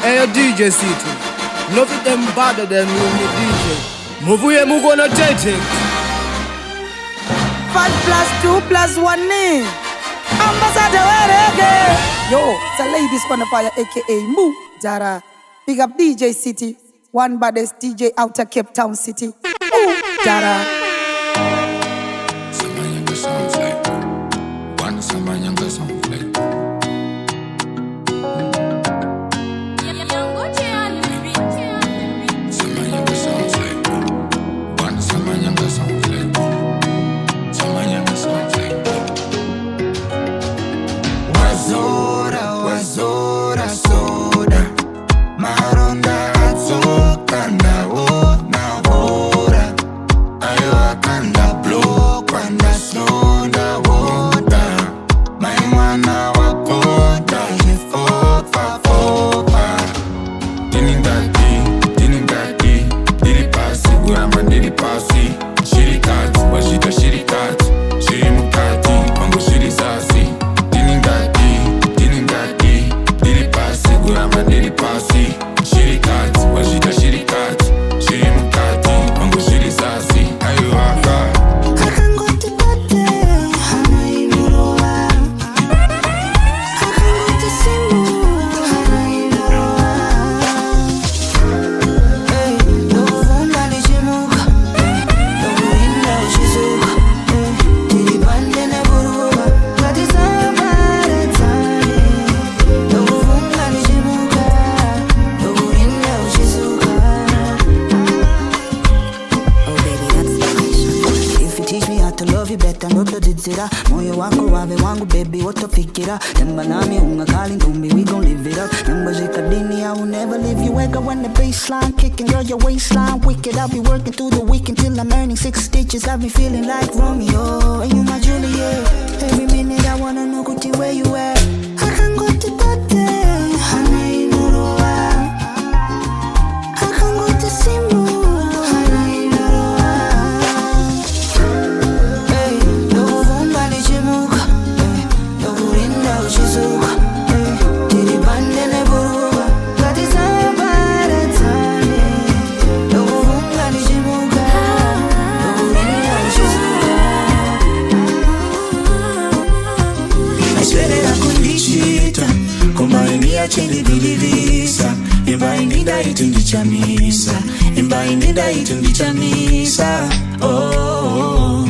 Hey, DJ Citie. None of them better than you, me DJ. Move we gonna take it. 5 + 2 + 1 ni. Ambassador reggae. Yo, it's a ladies on the fire, aka Moo Jara. Big up DJ Citie. One baddest DJ out of Cape Town City. Moo Jara. Moyo wako wawe wangu baby watofikira Temba nami ungakali ngumbi we gon' live it up Nyamba zika dini I will never leave you Wega when the bassline kicking girl your waistline wicked I'll be working through the week until I'm earning 6 stitches I've been feeling like Romeo and you my Juliet Every minute I wanna know Gucci where you at I can go to Tate Hana inuroa I can go to Simbu Chindibilivisa Imba indinda itundichamisa Imba indinda itundichamisa Oh,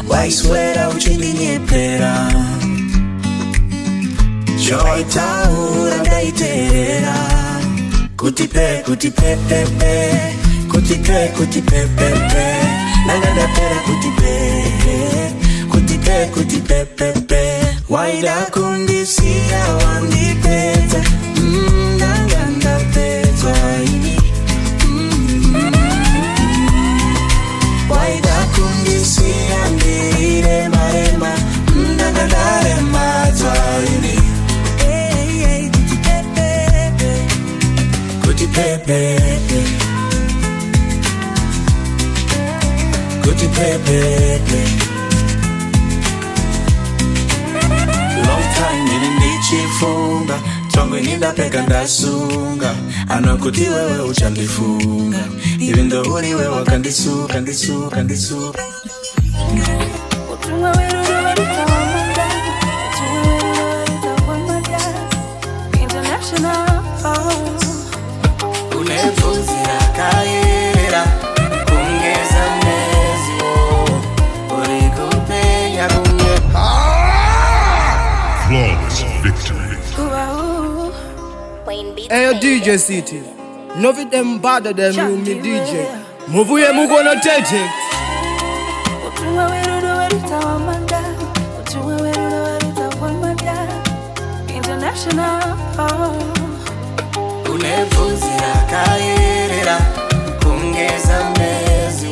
waiswera uchindiniepera Joy taura ndaiterera Kutipe, kutipe, pepe Kutipe, kutipe, pepe Nanganda pera kutipe Kutipe, kutipe, pepe Waida kundisia wandipeta Nanganda peta Waida kundisia ndire marema Nanganda rema twaini Kutipepe Kutipepe Long time nilichifunga Tongo nida peka ndasunga Anakuti wewe uchandifunga Even though uni wewe kandisu International Unefuzia kaira Kungeza mezi Urikupe ya kunye Flawless victory. Hey, DJ Citie. None of them better than you, me DJ. Move we gonna take it. International Unefuzia kaira Kungeza mezi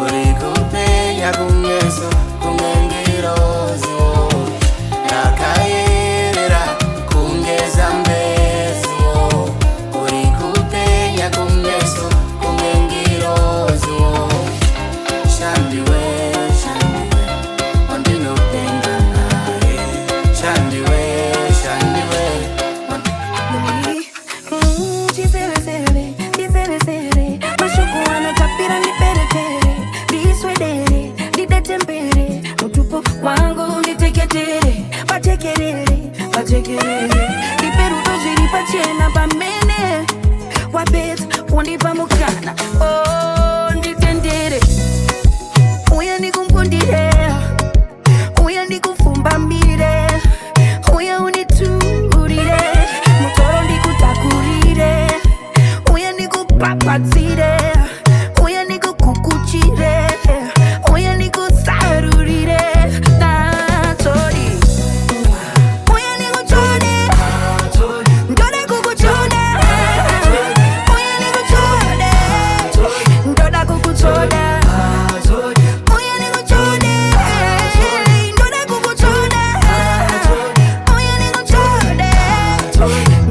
Urikupe ya kunyeso Kungengirozi Nakaira Kungeza mezi Urikupe ya kunyeso Kungengirozi Shandiwe Ondino penga nae Shandiwe Nditendere, patekerere Iperudo zviri pachena pamene Wabeta, undipa mukana Oh, nditendere Uya ndikumbundire Uya ndikufumbambire Uya uniturire Mutoro ndikutakurire Uya ndikupapatsire Uya ndikukukuchire Uya ndikusarurire Natori Uya ndikuchone Ndode kukuchone Uya ndikuchone Ndoda kukuchone Uya ndikuchone Ndoda kukuchone Uya ndikuchone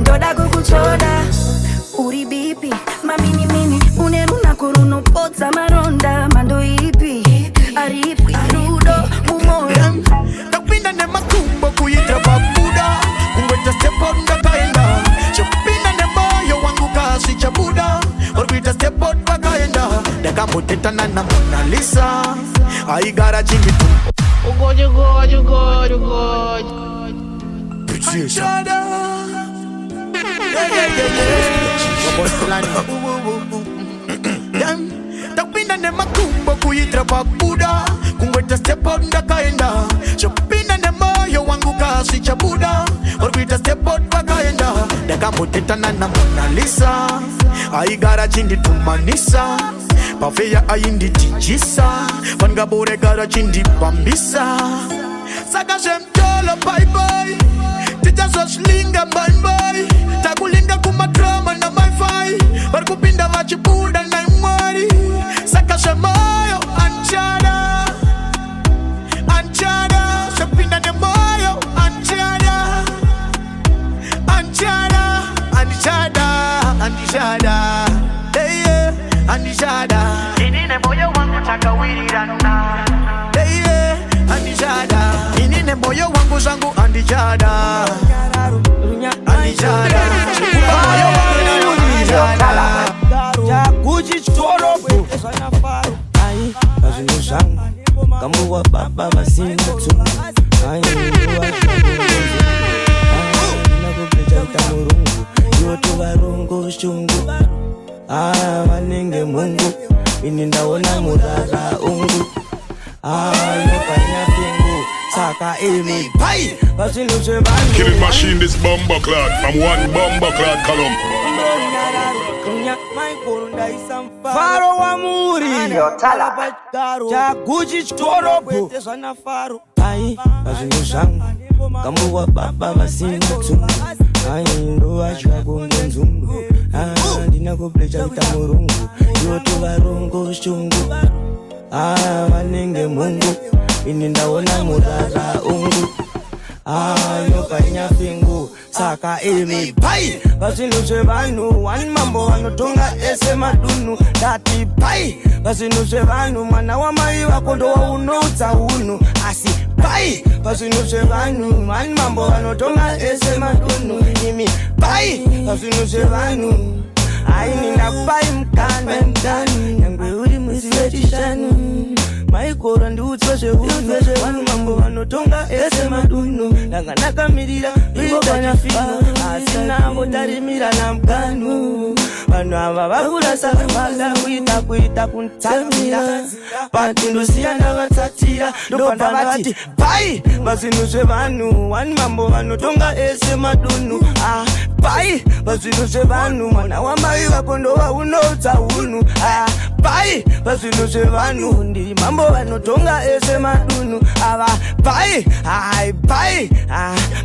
Ndoda kukuchona Uri bipi Mamini mini Uneruna kuruno Potsa maronda Mando ipi Aripi Rudo Umora Takpinda ne makumbo kuyitra babuda Kungweta step out ndakaenda Chopinda ne moyo wangu kasi chabuda Orbita step out bakaenda Dakamuteta na Mona Lisa Aigara chini tu Ugod Atenda Takpinda ne makumbo kuyitra babuda Kungweta step out ndakaenda Chopinda ne moyo wangu kasi chabuda Orbita step out bakaenda Dakamuteta na Mona Lisa Aigara chindi tumanisa Pafeya ayindi tijisa Vangabore gara chindi bambisa Saka shemtolo bye bye Tita soslinga bye bye Takulinga kumadrama na my-fi Barkupinda vachibuda na imwari Saka shemoyo anchada Anchada Shepinda ne moyo anchada Anchada Anchada Anchada Hey yeah Anchada Inine moyo wangu takawirirana Hey yeah Anchada Inine moyo wangu zangu Anchada Anchada Moyo wangu Anchada Jaguji chitoropo Ai, azinu zangu Kamu wa baba basina tu Ai, nuwa shungu Nakupleja utamurungu Yoto varungu shungu Wanenge mungu Inindaona murara ungu Yopanya fingu Saka imi pai Basinu shevanu Killing machine this bomber clad from one bomber clad column. Faro wa muri Jaguji chitoropo Ai, azinu zangu Kamu wa baba basina tu Ai, nuwa shungu nzungu Dina kupleja utamurungu Yoto varungu shungu Wanenge mungu Inindaona murara ungu Yopanya fingu Saka imi pai Basinu shevanu Wani mambo wanotonga ese madunu Dati pai Basinu shevanu Mwana wa mai wakondo wa unuta unu Asi pai Basinu shevanu Wani mambo wanotonga ese madunu Imi pai Basinu shevanu Aini na pai mkanu Yangwe uri musiwetishanu Maikora ndi utsoshe unu Wanu mambo wanotonga ese madunu Naka mirira Ibokanya fino Asina ngotarimira na mkanu Wanu ava vakula sakambala Kuita kuntamira Patindu siyana vatatira Dopanda vati Pai Basinushe vanu Wanu mambo wanotonga ese madunu Pai Basinushe vanu Mwana wa mai wakondo wa unota unu Pai Basinushe vanu Ndi mambo wanotonga ese madunu Pai Pai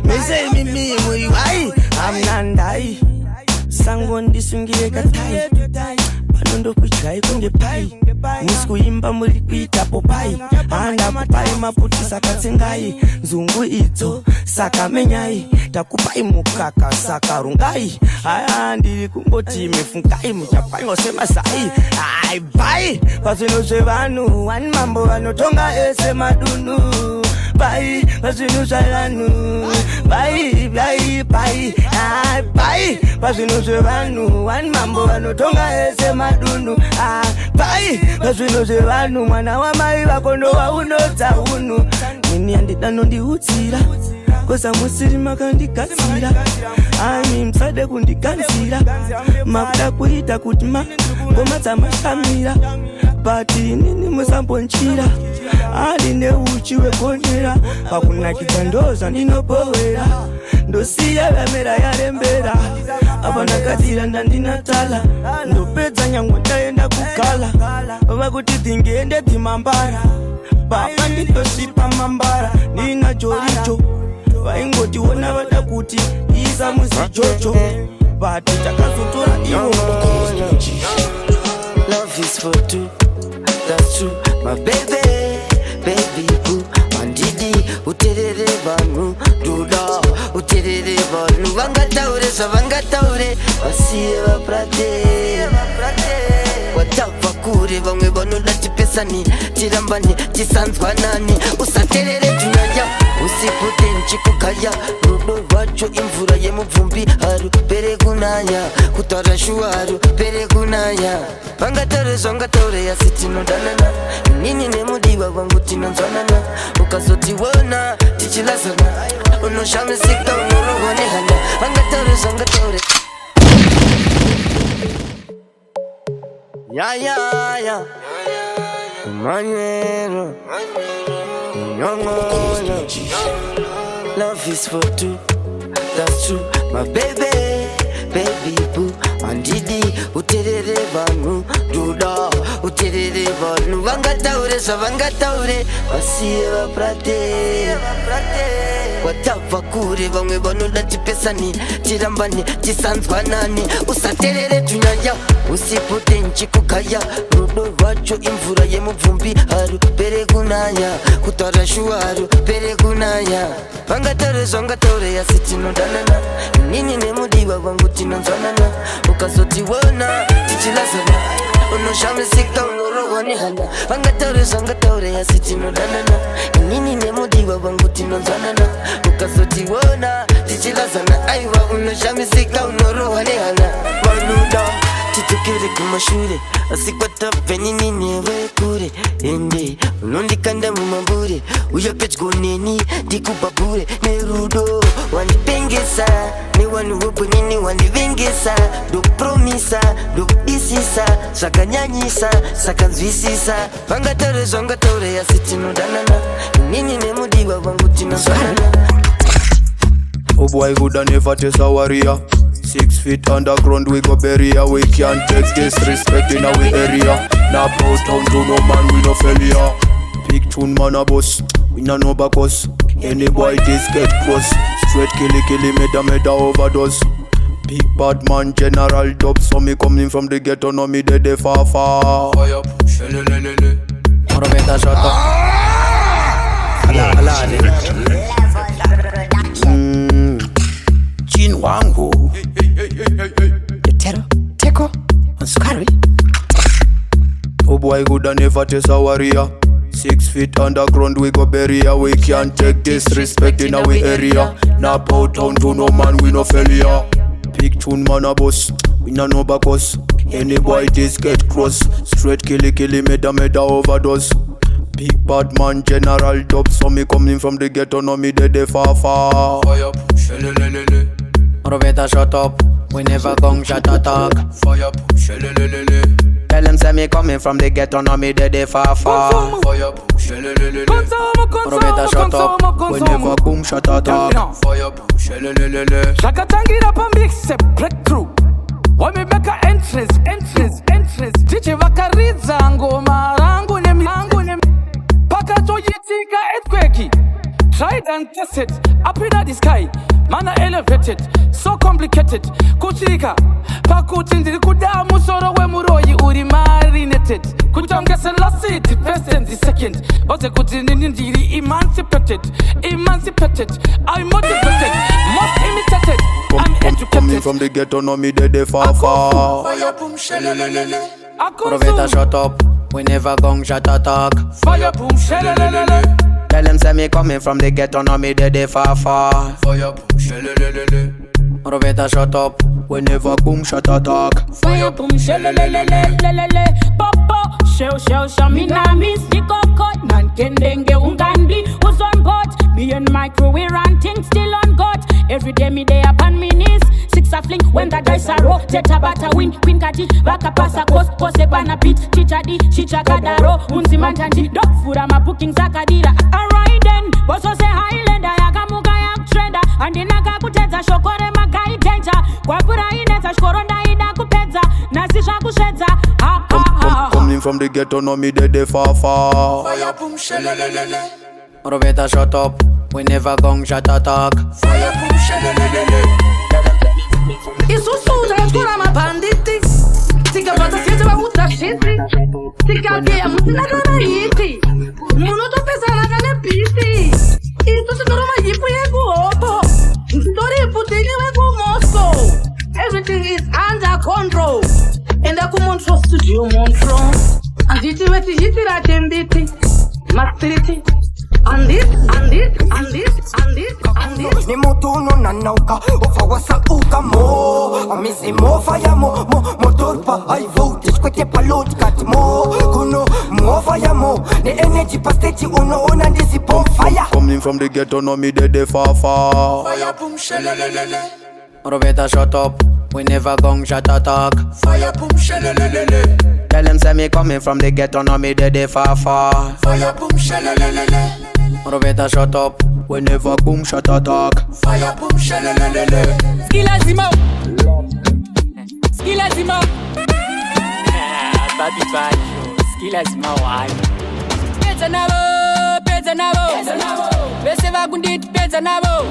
Mese mimi mui wai Amnandai Sango ndisungire katai Panondo kuchai kunge pai Musku imba muri kuita popai Anda kupai maputi saka tengai Zungu ito saka menyai Takupai mukaka saka rungai Ndiri kumboti mefungai Mchapai ngosema sai Pai Pasino shevanu Wani mambo wanotonga ese madunu Pai Pasino shalanu Pai Pai Pasino shevanu Wani mambo wanotonga ese madunu Pai Pasino shevanu Mwana wa mai wakondo wa unota unu ini andida nondiutsira kosa musiri makandigatsira ani msade kundiganzira makuda kuita kuti ngoma dzamashamira but inini musambonchira ali neuchi wegonera pakunakidza ndoza ndinobowera ndosiya vamera yarembera apa ndakatira ndandinatala ndopedza nyangwe ndaenda kugala vakuti ndingeende dzimambara baba nditosvipa mambara ndina joricho vaingotiona vada kuti isa muzijojo but takazotora ivo. Love is for two, that's true, my baby, baby boo. Mandidi, uterere vanu, duda, uterere vanu. Vangataure, savangataure, vasiye vaprate. Watava kure, vamwe vanoda tipesani, tirambani, tisanzwanani. Usaterere tunyanya, usipute nchikukaya. Rudo rwacho imvura yemubvumbi haru pere kunaya, kutara shuharu pere kunaya. Vangataure zvangataure yasi tinodanana, nini nemudiwa wangu tinonzwanana. Ukazotiwona tichilazana, unoshamisika unorohwa nehana. Vangataure zvangataure. Ya Manuelo Nyongola. Love is for two, that's true, my baby, baby boo. Andidi, uterere vanu, duda, uterere vanu. Vangataure, savangataure, vasiye vaprate. Watava kure, vamwe vanoda tipesani, tirambani, tisanzwanani. Usaterere tunyanya, usipute nchikukaya. Rudo rwacho imvura yemubvumbi haru pere kunaya, kutara shuharu pere kunaya. Vangataure zvangataure yasi tinodanana, nini nemudiwa wangu tinonzwanana. Ukazotiwona tichilazana, unoshamisika unorohwa nehana. Vangataure zvangataure yasi tinodanana, nini nemudiwa wangu tinonzwanana. Ukazotiwona tichilazana, aiwa unoshamisika unorohwa nehana. Vanuda titukire kumashure, asikwata penini newe kure. Ende unondikanda mumambure, uya pedyo neni ndikubabure. Nerudo wandipengesa, newanu wobwenini wandivengesa. Ndokupromisa, ndokudisisa, zvakanyanyisa, sakanzwisisa. Vangataure zvangataure yasi tinodanana, nini nemudiwa wangu tinozwanana. Oh boy, good and never test a warrior. 6 feet underground, we go bury ya. We can't take disrespect in our area. Now bow down to no man, we no failure. Big tune man a boss, we no back us. Any boy this get cross, straight killy, meda overdose. Big bad man, general dub. So me coming from the ghetto, no me dead far. Fire push, lelelele. Moro better shut up. Chin wangu Tero, teko, unsukari. Oh boy, good and never test a warrior. 6 feet underground, we go bury ya. We can't take disrespect in our area. Now bow down to no man, we no failure. Big tune man a boss, we no back us. Any boy this get cross, straight killy, meda overdose. Big bad man, general dub. So me coming from the ghetto, no me dead far. Fire push, lelelele. Moro better shut up, we never gon' shut a talk. Fire push, lelelele. Tell them say me coming from the ghetto, no me dead far. Fire push, lelelele. Moro better shut up, we never gon' shut a talk. Fire push, lelelele. Shakatangira pa mix breakthrough. When me make a entrance. DJ vakaridza ngoma rangu nemi pakachoyitika earthquake. Tried and tested, up in the sky. Mana elevated, so complicated. Kuchika, pakuti ndiri kudamu soro we muroyi uri marinated. Kutongesa last seat, first and the second. Ote kuti ndiri emancipated. I'm motivated, most imitated. I'm educated. Coming from the ghetto, no me dead far. Fire boom, shelelelele. Moro better shut up, we never gon' shut a talk. Fire boom, shelelelele. Tell them say me coming from the ghetto, no me dead far. Fire boom, shelelelele. Moro better shut up, we never gon' shut a talk. Fire boom, shelelelele. Popo, shell, shamina, miss the coco. Nankendenge ungandi, uzonbo. my crew, we run things still on God. Every day me day upon me knees. Six a fling when the dice are roll. Teta bata win, queen kati, vaka pasa kos, kose bana beat. Chicha di, chicha kadaro, unzi mantanji. Dog food ama booking zakadira. Alright then, boso se Highlander, yakamuka yak trender. Andinaka kuteza shokore magai danger. Kwa pura ineza shkoronda ida kupeza. Nasisha kusheza, ha ha ha. Coming from the ghetto, no me de far. Fire boom shelelelele. Robeta shut up, we never gon' shut a talk. Fire boom shelelelele. Isso suja skora mabanditi. Tika bata siete wa utashiti. Tika kia mutina kana hiti. Muno to pesa na kana piti. Isso se torna yipu yegu opo. Story putini wegu Moscow. Everything is under control. Enda ku Montreal studio Montreal. Anditi weti hiti la tembiti. Masterity. And this. Ni mutuno na nauka, ufawasa uka mo. Amizi mo fire mo torpa high voltage kweke palot kat mo. Kuno mo fire mo, ni energy pastage uno ndisi bomb fire. Coming from the ghetto, no me de far. Fire boom shelelelele. Robeta shut up, we never gon' shut a talk. Fire boom shelelelele. Tell them say me coming from the ghetto, no me de far. Fire boom shelelelele. Robeta shut up, we never boom shut a talk. Fire boom shelelelele. Skilla Zimo. Baby bad, Skilla Zimo why? Peza nabo. Bese vakunditi peza nabo.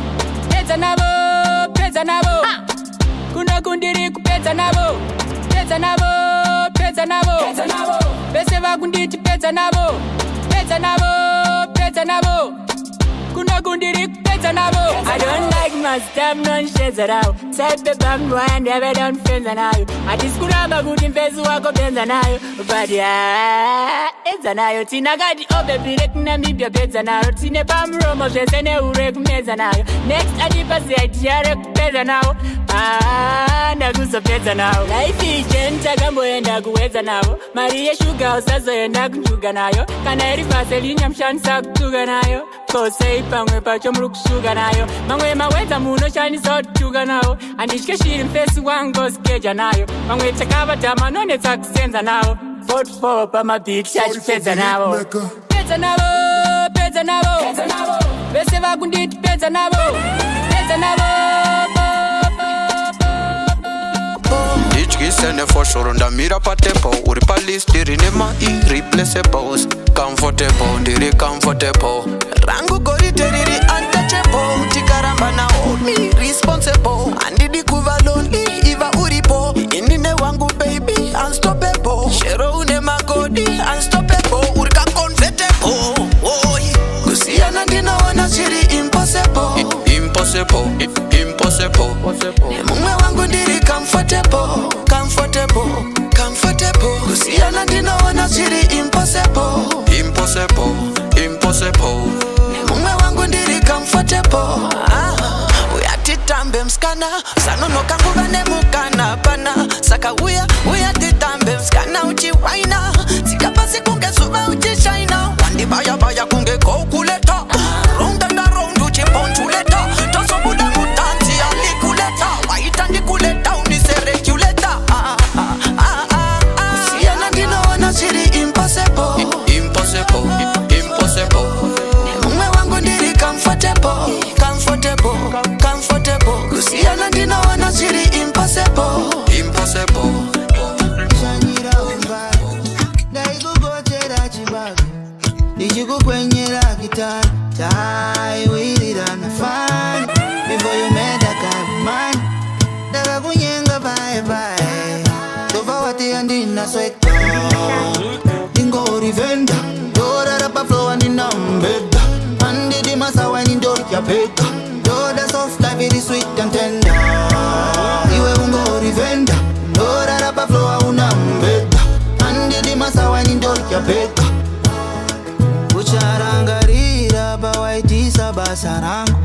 Kuna kundiri kupeza nabo. Peza nabo. Bese vakunditi peza nabo. Kuna kundiri kupeza nabo. I don't like my stuff, non shades around. Side paper, I'm and never done friends and I. I just kuramba kuti mfezi wako benza nayo. But yeah, it's anayo. Tina gadi oh baby, let na mibia benza nayo. Tine pamromo, shesene ure kumeza nayo. Next adipa si aitiare kupeza nayo. Ndaguso peza nayo. Life ichenta kambo enda kuweza nayo. Maria sugar usazo enda kunjuga nayo. Kana erifase linya mshansa kutuga nayo. Kose ipangwe pacho mrukushuga nayo. Mangwe maweza muno shani sotu chuga nayo. Andishke shiri mfesi wango skeja nayo. Mangwe chakava tamano neta kusenza nayo. Vote for pa mabit shachi peza nayo. Peza nayo. Bese vakunditi peza nayo. Sene for sure nda mira pa tempo. Uri pa list diri nema irreplaceables. Comfortable, diri comfortable. Rangu gori teriri untouchable. Tikaramba na hold me responsible. Andidi kuva lonely, iva uripo. Inine wangu baby, unstoppable. Shero unema godi, unstoppable. Urika convertible. Kusiana ndina wana shiri impossible. Impossible. Mungwe wangu ndiri comfortable. Kusiana ndina wana shiri impossible. Mungwe wangu ndiri comfortable. Uyatitambe mskana. Sano no kangu vane mukana pana. Saka uyatitambe mskana uchi waina. Sika pasi kunge suba uchi shaina. Wandi baya kunge kokuleta. Round and around uchi ponchuleta. Toso buda mutanzi alikuleta. Waitandi kuleta uniserekuleta. Kusiana ndina wana shiri impossible. Mungwe wangu ndiri comfortable. Kusiana ndina wana shiri impossible. Ndaikugotera chibaga ndichikukwenyera gitari. Tai wirira na fun before you made a man. Ndakakunyenga bye. Tova wati andina sweka. Dingo rivenda. Dora rapa flow andina mbeda. Andidi masawa ndori ya peka. Dora soft life very sweet and tender. Iwe ungo rivenda. Dora rapa flow una mbeda. Andidi masawa ndori ya peka. Ucharangarira ba waitisa basarangu.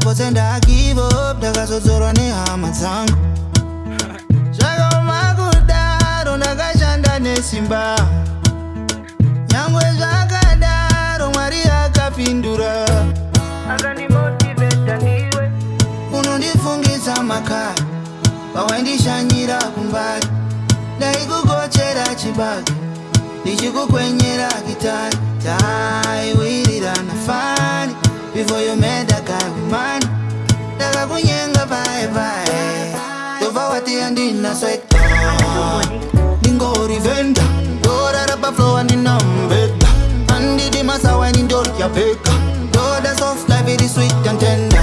Pose nda give up. Ndakazozorwa nehama dzangu. Zvakamakudaro ndakashanda nesimba. Nyangwe zvakadaro Mwari akapindura. kwenye gitari. Tai, we did on a funny. Before you met that guy with money. Daga kunyenga bye. Tova wati andina swekta. Dingo rivenda. Dora rapa flow and inambeta. Andi di masa wine in dolk ya peka. Dora soft life it is sweet and tender.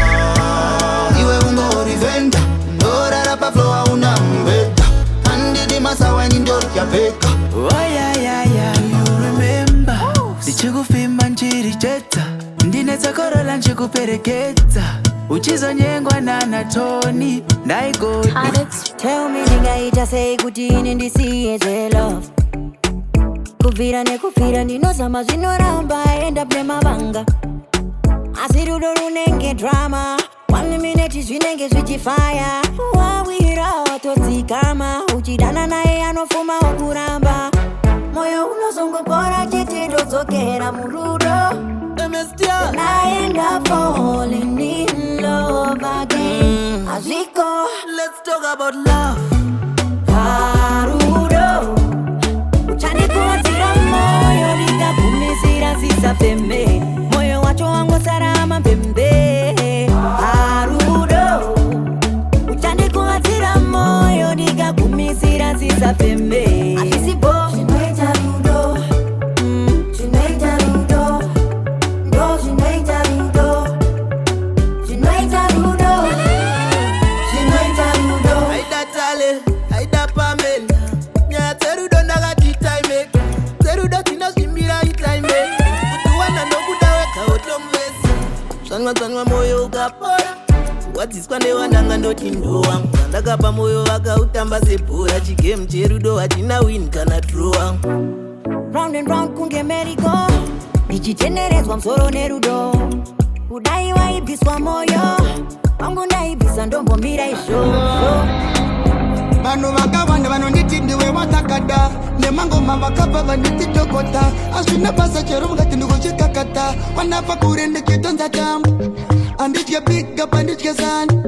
Iwe ungo rivenda. Dora rapa flow unambeta. Andi di masa wine in dolk ya peka. Oh yeah, you remember. Ndichikufimba nchiricheta. Ndinetsa korola nchikupereketa. Uchizonyengwa na Tony. Ndaigodi. Tell me ningaita say kuti ini ndisiye ze love. Kuvira nekufira ndinozama zvinoramba end up nemavanga. Asi rudo runenge drama. 1 minute zvinenge zvichifaya. Wawira watodzikama. Uchidana naye anofuma okuramba. Moyo unozongopora chete ndodzokera murudo. Then I end up falling in love again. Aziko, let's talk about love. Harudo. Uchani kuatira moyo liga kumisira sisa pembe. Moyo wacho wangu sarama pembe. Harudo. Uchani kuatira moyo liga kumisira sisa pembe. Afisipo. Tsanwa moyo ukapora. Wadziswa ndewananga ndoti ndowa. Ndakapa moyo wakautamba sebhora. Chigame cherudo hachina win kana draw. Round and round kunge merry-go. Ndichitenderezwa msoro nerudo. Kudai waibiswa moyo. Wangu ndaibisa ndombo mira isho. Bano wakawanda vanonditi ndiwe watakada. Nemangoma wakapa vaniti tokota. Aswina basa cherunga tinduko chikakata. Wanapa kurende kitonza tamu. Anditya bigga panditya zani.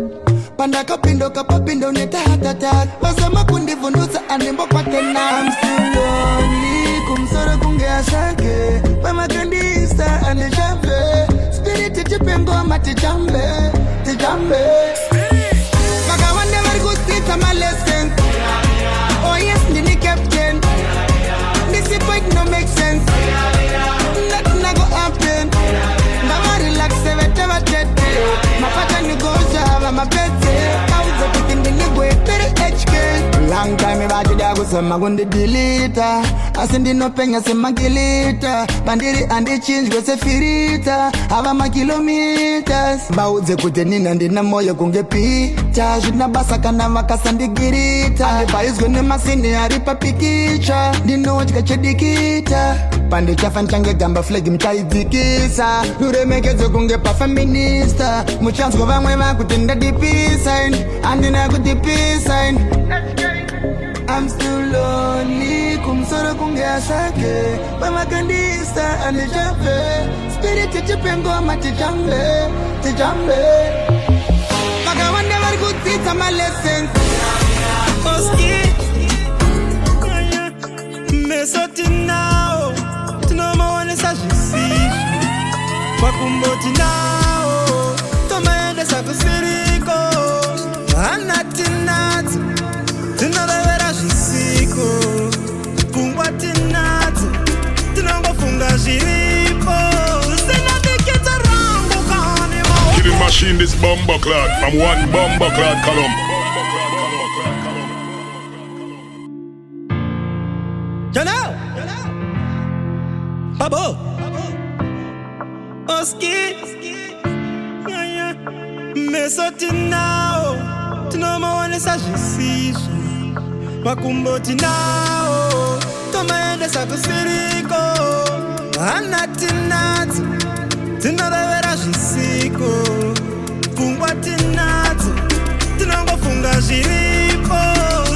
Pandaka pindo kapapindo neta hatata. Wasama kundivunduza anembo kwa tena. I'm still lonely. Kumsoro kunge asake. Wema kandisa ane jambe. Spirit tipengo matijambe. Tijambe. Makawande varigusita my lessons. Oh yes, nini captain. This fight no make sense. Nothing go happen. Now relax, whatever tete. Mapata ni goja, my pete. Kauza kutingi ni gwe, tere HK. Long time ibadi dagu sema gundi delita. Asindi no penya sema gilita. Bandiri andi change go se firita. Hava ma kilometers. Bauze kutenina ndina moyo kunge pita. Jina basa kana makasandi girita. Andi bayis gune masini haripa pikicha. Dino wachika chedikita. Pande chafan change gamba flag mchaizikisa. Nure mekezo kunge pa feminista. Muchans go vangwe kutenda di peace sign. Andina kuti peace sign. I'm still lonely. Kumsoro kunge asake. Wema kandisa ane jafe. Spirit tipengo matijambe. Tijambe. Makawande varigusita my lessons. Oski Mesoti now. Tinoma wane sajisi. Makumboti now. Toma ende sakusiriko. Anatinati. Tinavevera zvisiko. Kungwa tinati. Tinongo funga zviripo. Sina tikita rangu kanimo. Killing machine this bomber clad. From one bomber clad column. Janelle. Babo. Oski. Mesoti now. Tinoma wane sajisiso. Makumboti now. Toma ende sakusiriko. Anatinati. Tinavevera zvisiko. Kungwa tinati. Tinongo funga zviripo.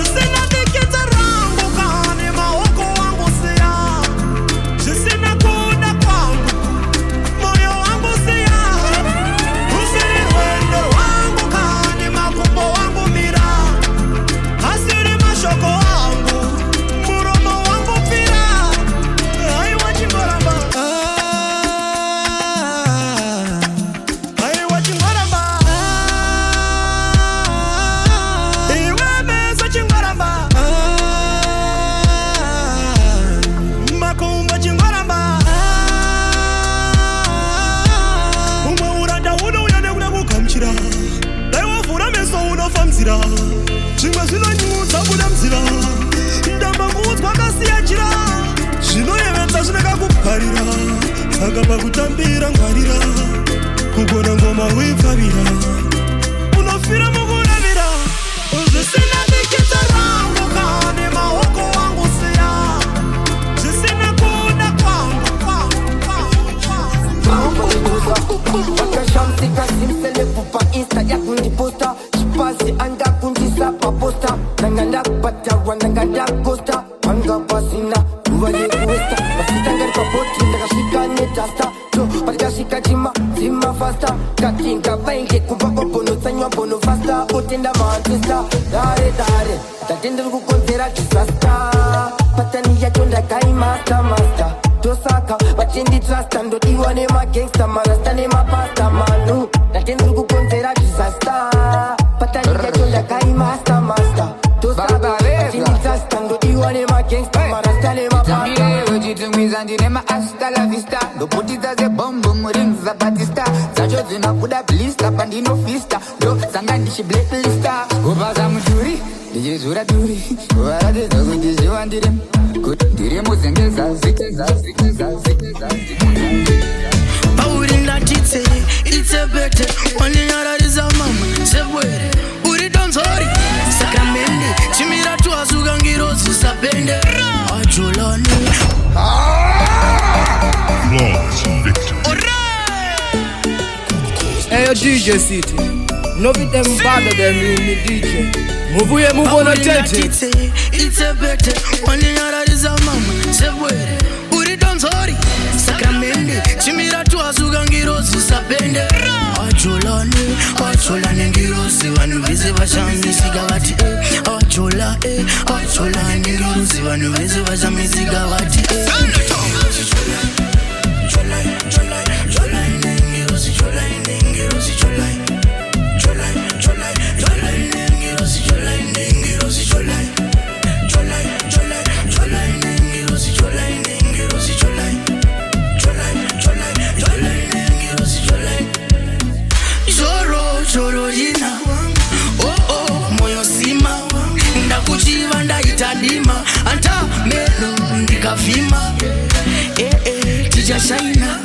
Sina tikita rangu kani maoko wangu siya. Sisina kuda kwangu. Moyo wangu siya. Usiri wendo wangu kani makumbo wangu mira. Hasiri mashoko wangu. Muromo wangu pira. Chimwe zvinonyudza buda mzira ndamba kuudzwa kasiyachira zvinoyevedza zvinakakuparira saka pakutambira ngwarira kugona ngoma uipfavira unofira mukuravira zvisina dikita rangu kane maoko wangu siya zvisina kuda kwangu vakashamsika simselepupa insta yakundiposta chipasi andakundisa paposta nanga ndakupatarwa nanga ndakosta panga pasina nguva yekuwesta vasitangari papoti ndakasvika netasta to patikasvika dzima fasta katinga vainge kubva kwabonotsanywa bono fasta otenda manchester dare tatenderi kukonzera disasta patani yacho ndakaimasta tosaka vachinditrasta ndodiwa nemagangsta marasta nemapasta manu ndatenderi kukonzera disasta patani yacho ndakaimasta tosaka vachinditrasta ndodiwa nemagangsta marasta nemapasta Chitumwiza ndinema hasta la vista ndoputidza zebombo rings za batista dzacho dzinakuda blista pandinofista ndo sanga ndichiblacklista kupaza mudhuri ndichizura dhuri varatidza kuti zviwa kuti ndiri muzengeza pauri ndatitse itsebete wandinyararisa mama sebwere uri donzori sakramende chimira tuazuka ngirozi sapende ajolani Hey yo DJ Citie, no be them bother them me DJ. Move on attention. It's a better wandinyararisa mama sebwere uri donzori sakramende chimira tuazuka ngirozi sapende ajolani ngirozi vanhu vese vashamisika vati ajola ngirozi vanhu vese vashamisika vati Choro jina moyo sima ndakuchiva ndaitadima anta melo ndikafima tichashaina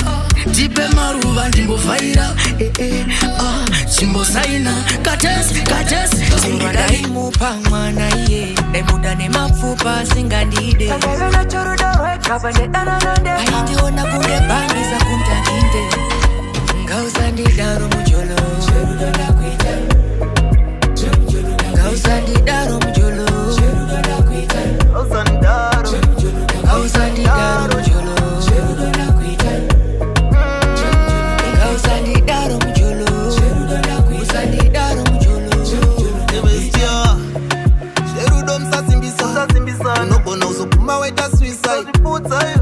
tipe maruva ndimbofaira chimbosaina katesi ndaimupa mwana iye ndaimuda nemapfupa singandide aindiona kunge bangisa kumtaninde ngausandidaro mujolo ngausandidaro mujolo ngausandidaro mujolo ngausandidaro mujolo usandidaro mujolo sherudo msasimbisa unogona uzoguma waita suicide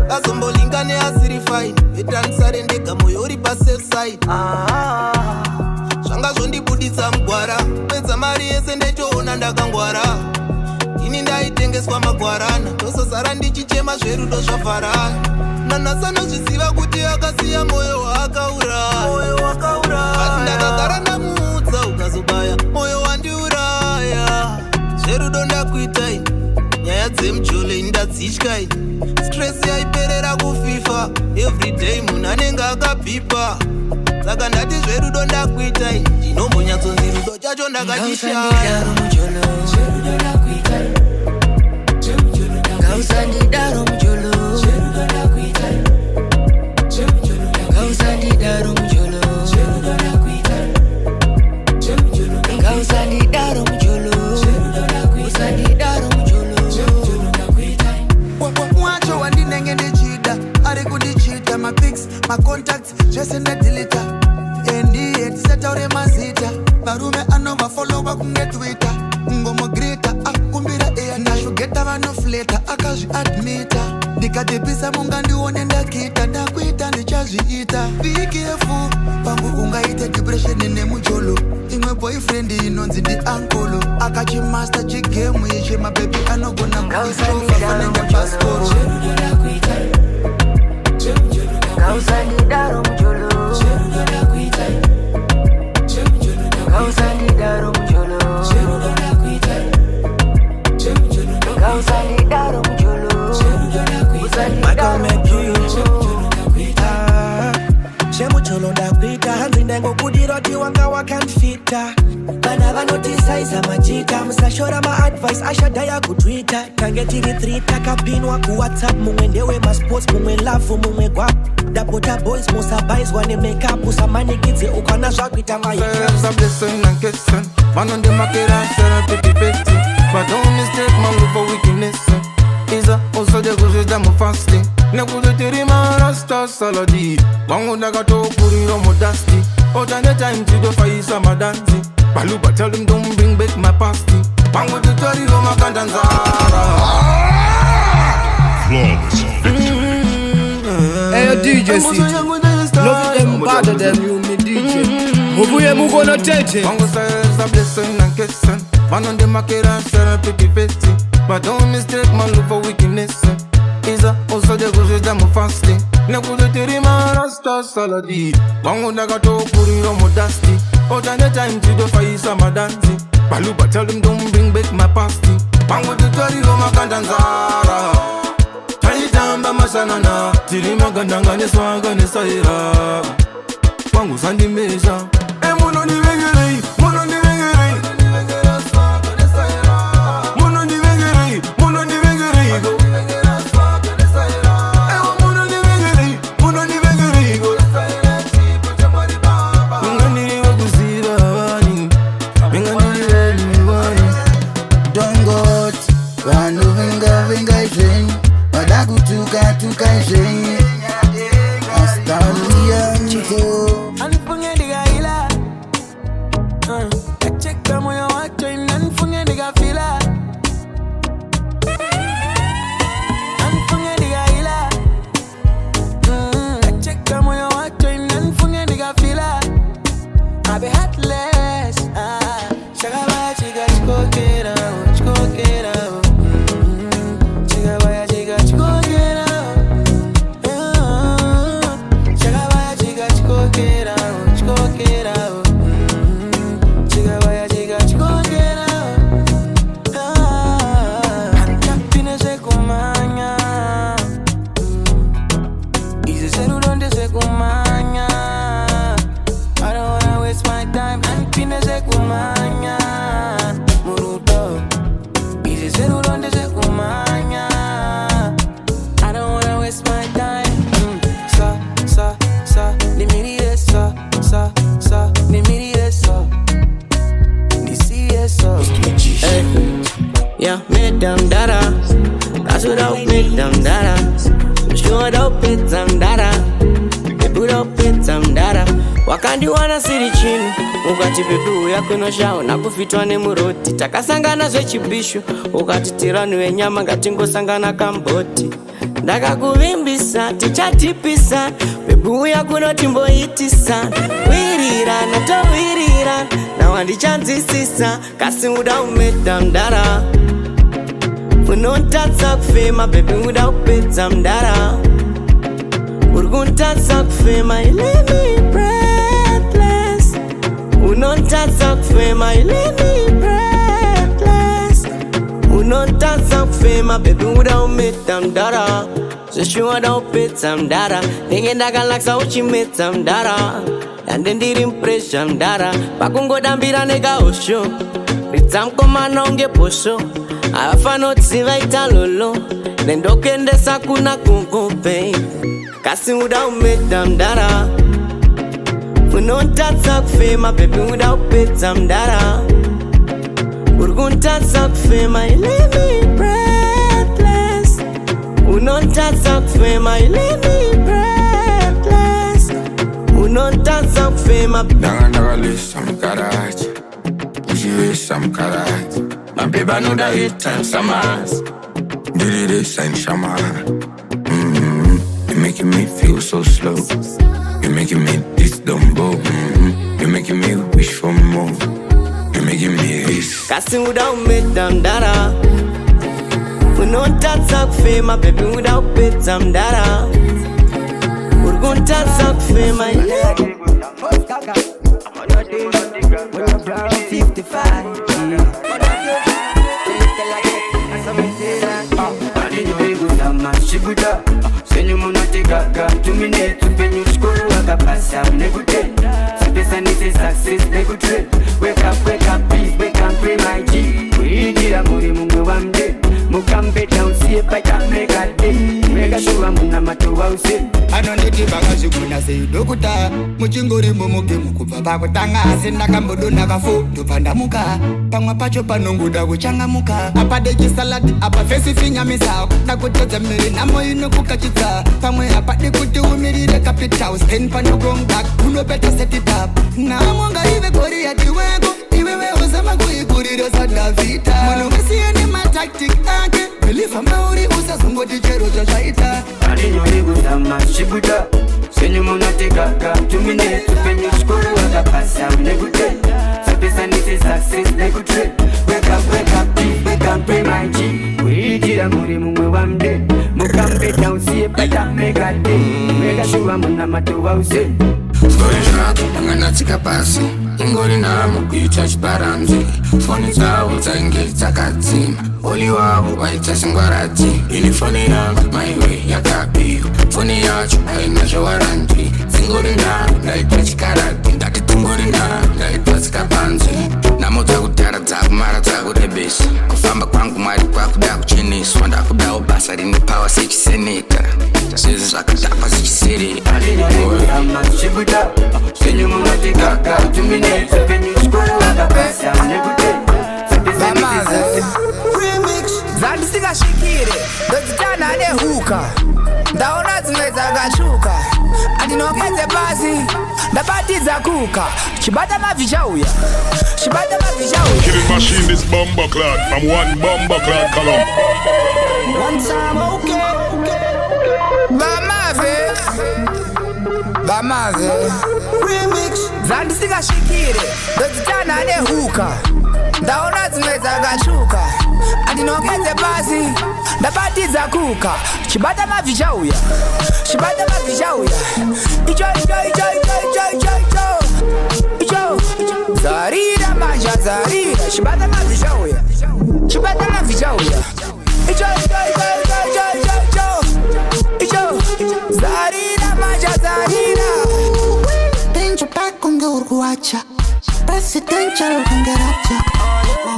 azombolingane asiri fine vetanisare ndega moyo uri pasafe side zvanga zvondibuditsa mugwara pedza mari yese ndechoona ndakangwara ini ndaitengeswa magwarana ndososara ndichichema zverudo zvavharana nanhasanozviziva kuti akasiya moyo waakauraya asi ndakagara ndamuudza ukazobaya moyo wandiuraya zverudo ndakuitai nyaya dzemujoleni ndadzityaini stress yaiperera kufifa everyday munhu anenge akabhipa saka ndati zverudo ndakuitai ndinombonyatsonzi rudo chacho ndakachishaya ngausandidaro mujolo ngausandidaro mujolo ngausandidaro mujolo usandidaro mujolo wacho wandinenge ndichida ari kundichita mapics macontacts zvese ndadilita endiye tisataure mazita varume anovafolowa kunge twitter ngomogrita akumbira eya ndashugeta vanofleta akazviadmita ndikadhipisa mungandione ndakita ndakuita ndichazviita bikefu pangu ungaite depression nemujolo imwe boyfriend inonzi ndiankolo akachimasta chigemu ichi mabhebi anogona kuisofa fanenge passport ngausandidaro mujolo ngausandidaro mujolo Nengo kudiroti wanga wakanfita Bana vanotisize majita Musashora ma-advice ashadaya kutwitter Kange tiri-trita kapinwa ku-whatsapp Mungwe ndewe ma-sports, mungwe lafu, mungwe guap Dapota boys, musa buys, wane make-up Usamani kids, ukana zwakwita ma-hit Serves a blessing and kissing Man on the market and sell pretty petty But don't mistake my love for weakness Isa, also the goes them fasting Never the terima rasta saladi Bango daga to puri romo dusty Out on the time to the fire sama dancing Baluba tell them don't bring back my pasty Bango the tori roma kandanzara Hey yo DJ Citie, love them better than you me DJ Muvuye mugono tete Bango says a blessing and kissing Man on the market and sell pretty petty But don't mistake my love for weakness Isa, also the goes them fasting Never the terima rasta saladi Bango daga to puri romo dusty Out on the time to the fire sama dancing Baluba tell them don't bring back my pasty Bango the tori roma kandanzara Taitamba masanana Tirima gandanga neswaga nesaira Bango sandi mesa Mono di vengere, mono di vengere Mono di vengere, mono di vengere Mono di vengere, mono di vengere Ngani wakuzira wani Ngani wani Don't go Vanu venga ishenyi Wadakutuka tuka ishenyi Astanuya niko Anfunge diga ila Check moyo wako inanfunge diga fila Anfunge diga ila Check moyo wako inanfunge diga fila I be heartless Shagabaya chiga chikokera Chikokera Shagabaya chiga chikokera Shagabaya chiga chikokera Chikokera Shagabaya chiga chikokera Happiness se kumanya Easy seru donde se kumanya I don't wanna waste my time Happiness se kumanya Muruto Easy seru donde se kumanya I don't wanna waste my time Ni miri esa Ni miri esa Ni si esa Hey, yeah, make them dada That's what I'll make them dada Sure don't pit them dada People don't pit them dada Wakandi wana siri chini Ukati pepu yako inoshao na kufitwa ne muroti Takasangana zwe chibisho Ukati tiranu wenyama ngatingo sangana kamboti Ndaka kuvimbisa, tichatipisa Pepu yako no timbo itisa Wirira, nato wirira Na wandi chanzisisa Kasi uda umeta mdara Unontatsa kufema Baby uda upeta mdara Urguntatsa kufema You leave me breathless Unontatsa kufema You leave me breathless Unontatsa kufema Baby uda umeta mdara So she wada upeta mdara Ningenda laksa uchimeta mdara Yandendiri impressure mdara Pakungo dambira nega osho Ritamko manonge posho Afano tsiva italolo Nendokende sakuna kungupe Kasi uda umeta mdara Unontatsa kufema Baby uda upeta mdara Urguntatsa kufema You leave me breathless Unontatsa kufema You leave me breathless Unontatsa kufema Daga list some garage Ujiwe some garage My baby know that it time some ass Did it sign shama You're making me feel so slow You're making me this dumbo You're making me wish for more You're making me this Kasi uda umeta mdara Unontatsa kufema Baby uda upeta mdara Urguntatsa kufema Senyu monate gaga 2 minutes penyu skuru waka pasa mnegute Sipe success, make a trip. Wake up, please, wake up, pray my G. We did a muri mungu wa mde. Mukambe down, see if I can make a day. Make a show, I'm gonna matter what say. I don't need to bag as you gonna say, Dokuta. Muchingori momoke mukubaba kutanga. Asina kambodo nagafu, tupanda muka. Pangwa pacho panunguda kuchanga muka. Apa deki salad, apa fesi finya misao. Nakutete miri namo ino kukachita. Pangwe apa dekuti umiri de capital. Spin pano gong back, uno better set it up. Na mwanga iwe kori ya tiwego. Iwewe uzama kuikuri dosa davita. Mano mesi ene ma tactic ake. Believe amauri usa zungo dijero jajaita. Alinyo ligu sama shibuda. Senyu muna tegaka. 2 minutes upenyu skuru waka pasa unegute. Sapesa nisi success negute. Wake up, please, wake up, pray my G. Wijira muri mungwe wa mde. Mukambe down, see if I can make a day. Mega shuwa muna matuwa use. Story short, anganatika pasi. Ingori na mukuita chiparamzi. Foni zao zaingita katima. Oli wao waita singwarati. Ili foni yangu maiwe ya kabiyo. Foni yacho haina shawaranti. Zingori na naita chikarati. Ndati tungori na naita sikapanzi. Namuta kutara taku mara taku rebisa. Kufamba kwangu mari kwa kuda kuchiniswa. Wanda kuda ubasa rini power sichiseneka. Sizi zakadapa sichisiri. I'm shibuda. Senyu muna tegaka. 2 minutes upenyu skuru waka pasa unegute. Zandi sika shikire, dojitana ane huka. Ndaona zimeza gashuka. Andinokeze basi, ndabatiza kuka. Shibata mavishauya, shibata mavishauya. Killing machine this bomber clad. From one bomber clad column. One time okay. Bamaze remix. Zandi sika shikire, dojitana ane huka. Ndaona zimeza gashuka. Andinokeze basi, ndabatiza kuka. Shibata mavishauya, shibata mavishauya. Icho Zarira manja zarira. Shibata mavishauya, shibata mavishauya. Icho Zarira manja zarira. Tencho pa kunge urguacha. Presidential kunge racha.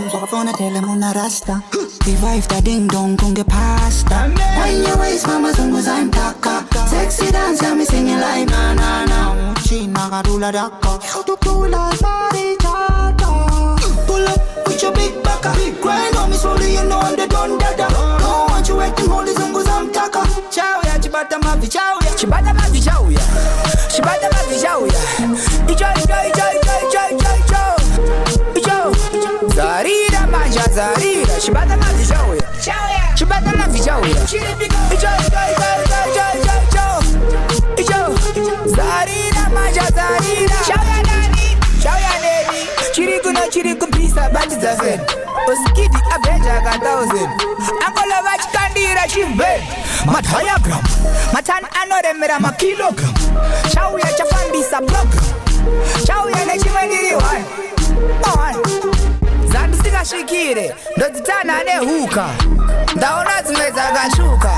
Mzofona tele muna rasta. Revive the ding dong kunge pasta. When you waist mama zungu zaimtaka. Sexy dance ya me singing like na na na. China garula daka. Tupula body chaka. Pull up with your big baka. Grind on me slowly, you know I'm the don dada. Don't want you acting holy zungu zamtaka. Chow ya chibata mavi chow ya. Chibata mavi chow ya. Chibata mavi chow ya. Icho Zarira manja zarira. Shibata mavishauya, shibata mavishauya. Icho Zarira manja zarira. Shauya neni. Chiriku no chiriku pisa bati za fen. Oskidi abeja ka 1000. Angola vach kandira chimbe. Matayagram. Matan anoremera ma kilogram. Shauya chafandisa program. Shauya ne chimendiri one. Zandi sika shikire, dojitana ane huka. Ndaona zimeza gashuka.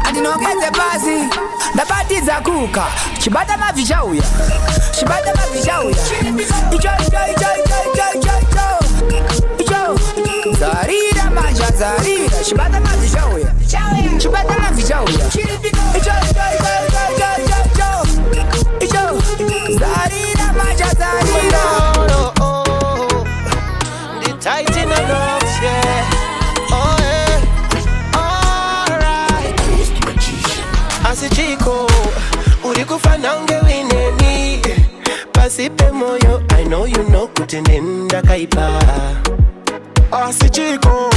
Andinokeze basi, ndabatiza kuka. Shibata mavishauya, shibata mavishauya. Icho Zarira manja zarira. Shibata mavishauya, shibata mavishauya. Icho Zarira manja zarira. Tight in the lungs, yeah. Oh, yeah. Alright. Asichiko, ulikufanange wineni. Pasipe moyo, I know you know kutinenda kaipa. Asichiko,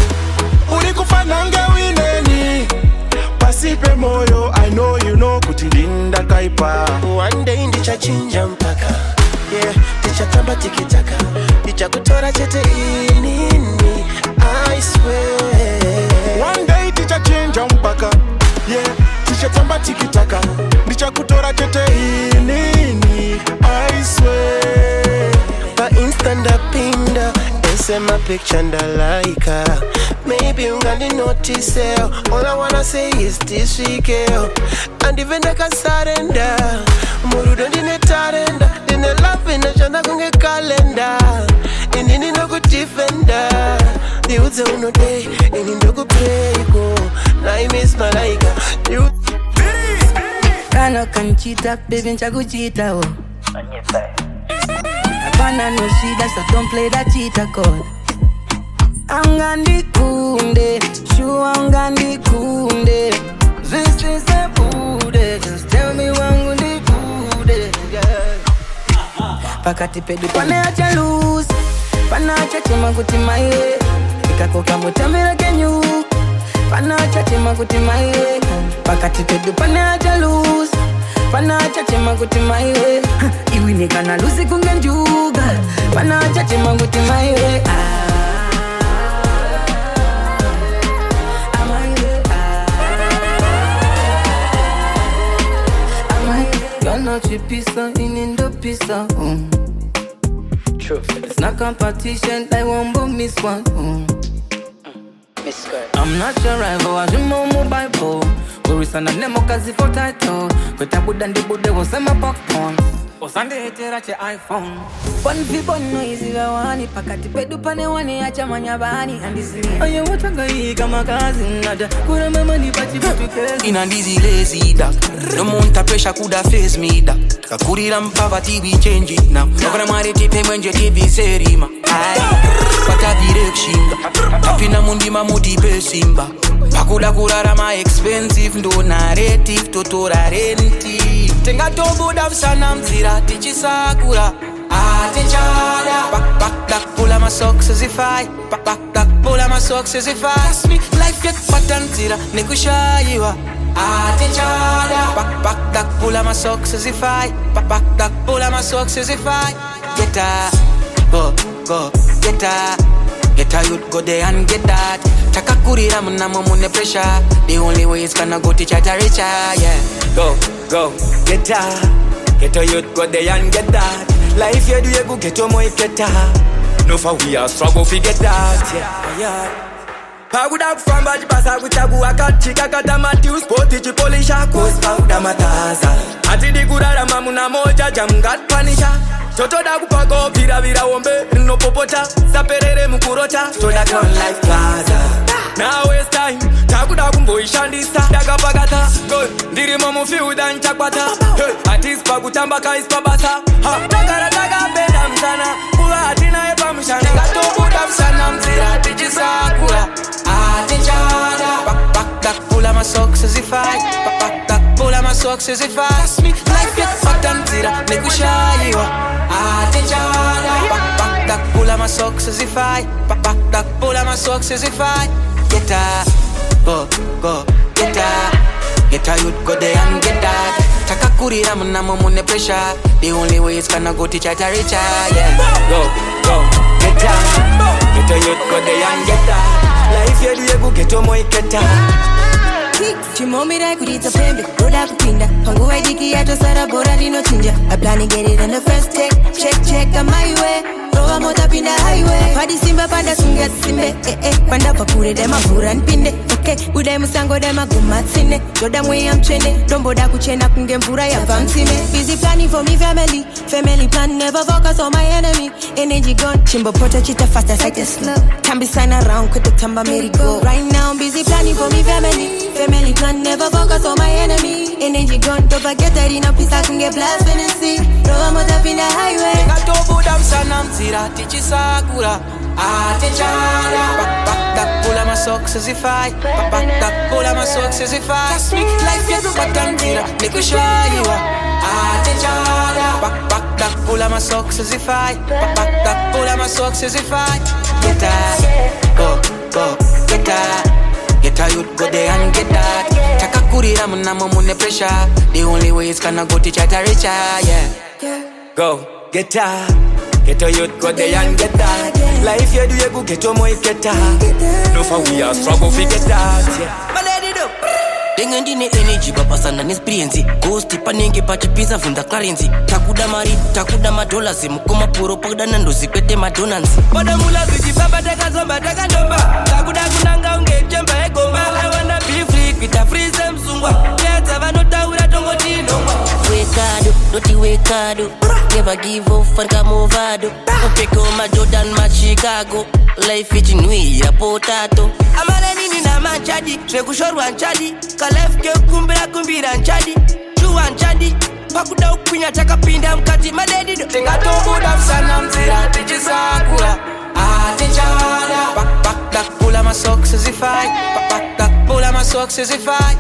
ulikufanange wineni. Pasipe moyo, I know you know kutinenda kaipa. One day ndicha chinja mpaka. Yeah, ticha tamba tikitaka. Ticha kutora chete inini. I swear. One day ticha chinja mpaka. Yeah, ticha tamba tikitaka. Ticha kutora chete inini. I swear. Pa instant apinda. Ese my picture ndalaika. Maybe ungani notice. All I wanna say is this week. And even I can surrender. Murudo dine tarenda. Dine love in a jana kunge ka. defender. The youth say no day, and in the pray go. Now I miss my like you. Kana kanchita, baby nchakuchita oh. Hapana no shida, so don't play that cheetah code. Angandi kunde, shu angandi kunde. This is a bude, just tell me wangundi bude. Pakati pedu pane acha lose, pana acha chema kuti maye. Ikakoka mutamira kenyu, pana acha chema kuti maye. Pakati pedu pane acha lose, pana acha chema kuti maye. Iwine kana lose kungenjuga, pana acha chema kuti maye. Pisa in Indo pisa. It's not competition, I won't miss one. I'm not your rival, I am more mobile. We're on nemo kazi for title. But I wouldn't do the was my popcorn. Osande hetera che iPhone. One people noisy wani pakati pedu pane wani acha manyabani andizili. Ayo watanga hii kama kazi nada. Kuna mama ni bachi batu kezi. In a dizzy lazy duck. No monta pressure coulda face me duck. Kakurira mpavati we change it now. Nokana mare tipe mwenje TV serima. Pata direction. Tapina mundi mamudi pe simba. Pakuda kurara ma expensive ndo narrative totora renti. Tenga tobu damsana mzira tichi sakura. Atenda. Back pull my socks as if I. Back pull my socks as if I. Ask me life get patanzira nekushayiwa. Atenda. Back pull my socks as if I. Back pull my socks as if I. Get that. Go get that. Get a youth go there and get that. Takakurira muna mune pressure. The only way is gonna go teach at a richer, yeah. Go, get that. Get a youth go there and get that. Life you do you go get your money get that. No for we are struggle fi get that, yeah. Paguda from bad pasa kutabu akachika kata Matthew sporti chipolisha kosta udamataza. Ati digurara mamuna moja jamgat panisha. Toto da kupako vira ombe no popota saperere mukurota toda con life plaza. Now waste time takuda kumboishandisa daga pagata go ndiri momu fiuda nchakwata atis pakutamba kais pabasa ha daga benda msana kula atina epa mshana gatobuda msana mzira tijisakura atijada back pull my socks as if I back pull my socks as if I ask me life get patanzira nekushayiwa atijada back pull my socks as if I back pull my socks as if I get that, go get that. Get a youth go there and get that. Takakurira muna mune pressure. The only way is gonna go teach at a richer, yeah. Go get that. Get a youth go there and get that. Life you do you go get your money get that. Chimomira kurita pembe, roda kupinda. Pangu waidiki yato sara bora dino chinja. I plan to get it on the first take. Check on my way. Roa mota pinda highway. Padi simba panda sunga simbe. Panda papure dema furan pinde. Okay, ude musango dema gumatsine. Joda mwe amchene. Dombo da kuchenda kunge mvura ya vamsine. Busy planning for me family. Family plan never focus on my enemy. Energy gone. Chimbo pota chita fast as I get slow. Can't be sign around quick the tamba merry go. Right now I'm busy planning for me family. Family plan never focus on my enemy. Energy gone. Don't forget that in a piece I can get blast when it's see. Roa mota pinda highway. Gatobu damsana mzira tichi sakura. Atenda. Back pull my socks as if I. Back pull my socks as if I. Ask me life get patanzira nekushayiwa. Atenda. Back pull my socks as if I. Back pull my socks as if I. Get that. Go get that. Get a youth go there and get that. Takakurira muna mune pressure. The only way is gonna go teach at a richer, yeah. Go get that. Get a youth go there and get that. Life you do you go get your money get that. No for we are struggle fi get that, yeah. Madedido. Denga ndine energy babasana experience. Ghost panenge pachipisa vunda currency. Takuda mari, takuda madollars. Mukoma puro pakuda nando zikwete madonans. Pada mula kujibaba taka zomba taka ndomba. Takuda kunanga unge jemba egomba. I wanna be free with a free sem sungwa. Yeta vanota ura tongo tino. Wekado Doti wekado. Never give up, fanka movado. Upeko ma Jordan ma Chicago. Life itinwi ya potato. Amale nini na manchadi. Shekushoro anchadi. Kalefke kumbira anchadi. Chu anchadi. Pakuda ukwinya takapinda mkati Madedido. Tenga tobuda msana mzira tichi sakura. Atenda. Back pull my socks as if I. Back pull my socks as if I.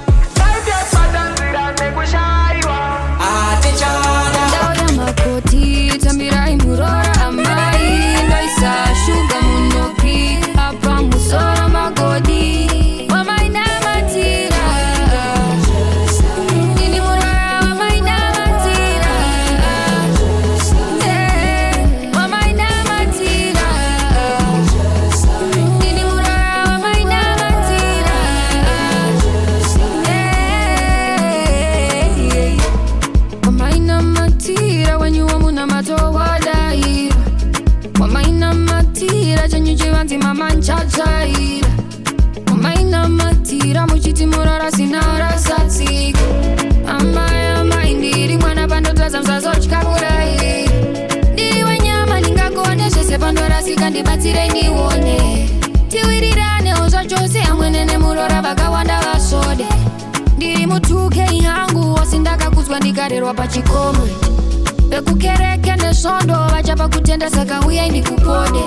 Dauda makoti tambirai murora amai ndoisa shuga munoki apa musora magodi wamaina matira nini murora wamaina matira wamaina matira nini murora wamaina matira wamaina matira wanyuwa muna matowadai wamaina matira chanyuchivanzi mamanchachaira wamaina matira muchiti murara sinara satsiko amai ndiri mwana pandotaza msazochikakurai ndiri wenyama ndingakone zvese pandorasika ndibatsire ndione tiwirirane ozvachose amwenene murora vakawanda vasode ndiri mutuke yangu wasindakakuzwa ndikarerwa pachikomwe pekukereke nesvondo vachapa kutenda saka uyai ndikupode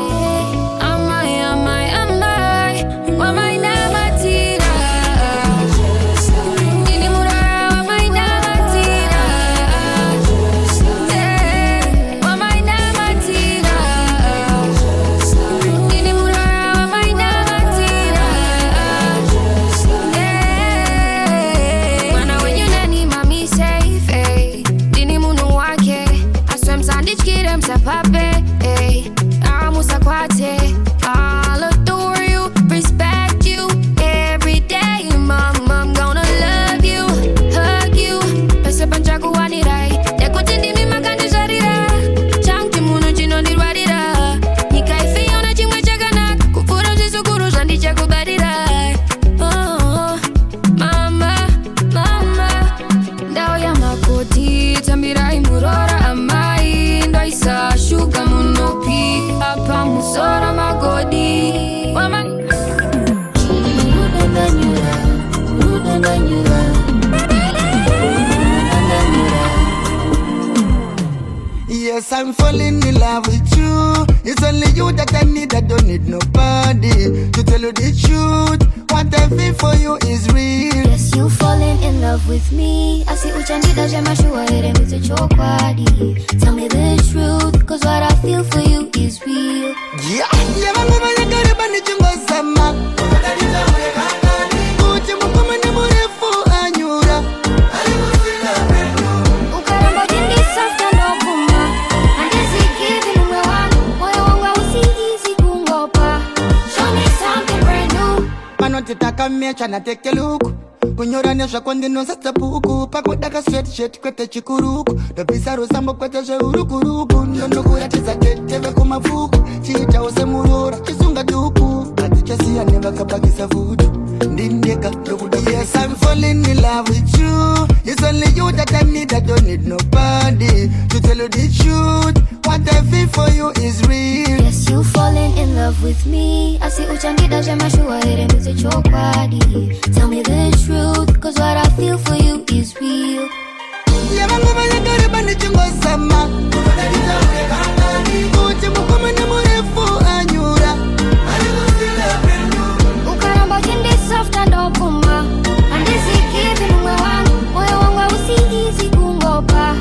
amai wamaina matira ndini murara wamaina matira wamaina matira ndini murara wamaina matira mwana wenyu nani mami safe ndini munu wake aswemsandichkire msapape amusakwate I'll adore you, respect you every day, mom. I'm gonna love you, hug you. Pese panchaku wanirai, dekoti mi makandi jarira. Chanti munu chino ndirwarira. Nikaifi ona chimwe chakana, kufura zisukuru zandi chakubarira. Oh, mama, ndao ya makoti tambirai murora amai ndoisa shuga munopi apa musora magodi mama Yes, I'm falling in love with you. It's only you that I need, I don't need nobody. To tell you the truth, what I feel for you is real. Yes, you falling in love with me. I see uchandida jema shuwa ere mite chokwadi. Tell me the truth, cause what I feel for you is real. Yeah, mangu manyagari bani chungo sama. Uche mukuma ni murefu anyura. Ukaramba jindi softa ndo kuma. Andezi kivi mwe wangu. Moyo wangu usihizi kungopa. Show me something brand new. Manotitaka mecha na teke luku. Kunyora nesha kondi no sasa puku. Pakodaka straight shit kwete chikuruku. Dobisa sambo kwete she urukuruku. Ndono kuratiza teteve kumafuku. Chita ose murora chisunga duku. Atichasi aneva kabakisa vudu. Ndindeka lokuda. Yes, I'm falling in love with you. It's only you that I need, I don't need nobody. To tell you the truth, what I feel for you is real. Yes, you falling in love with me. I see uchandida jema shuwa ere mite chokwadi. Tell me the truth, cause what I feel for you is real. Mangu manyagari bani chungo sama. Uche mukuma ni murefu anyura. Ukaramba jindi softa ndo kuma. Andezi kivi mwe wangu. Moyo wangu usihizi kungopa.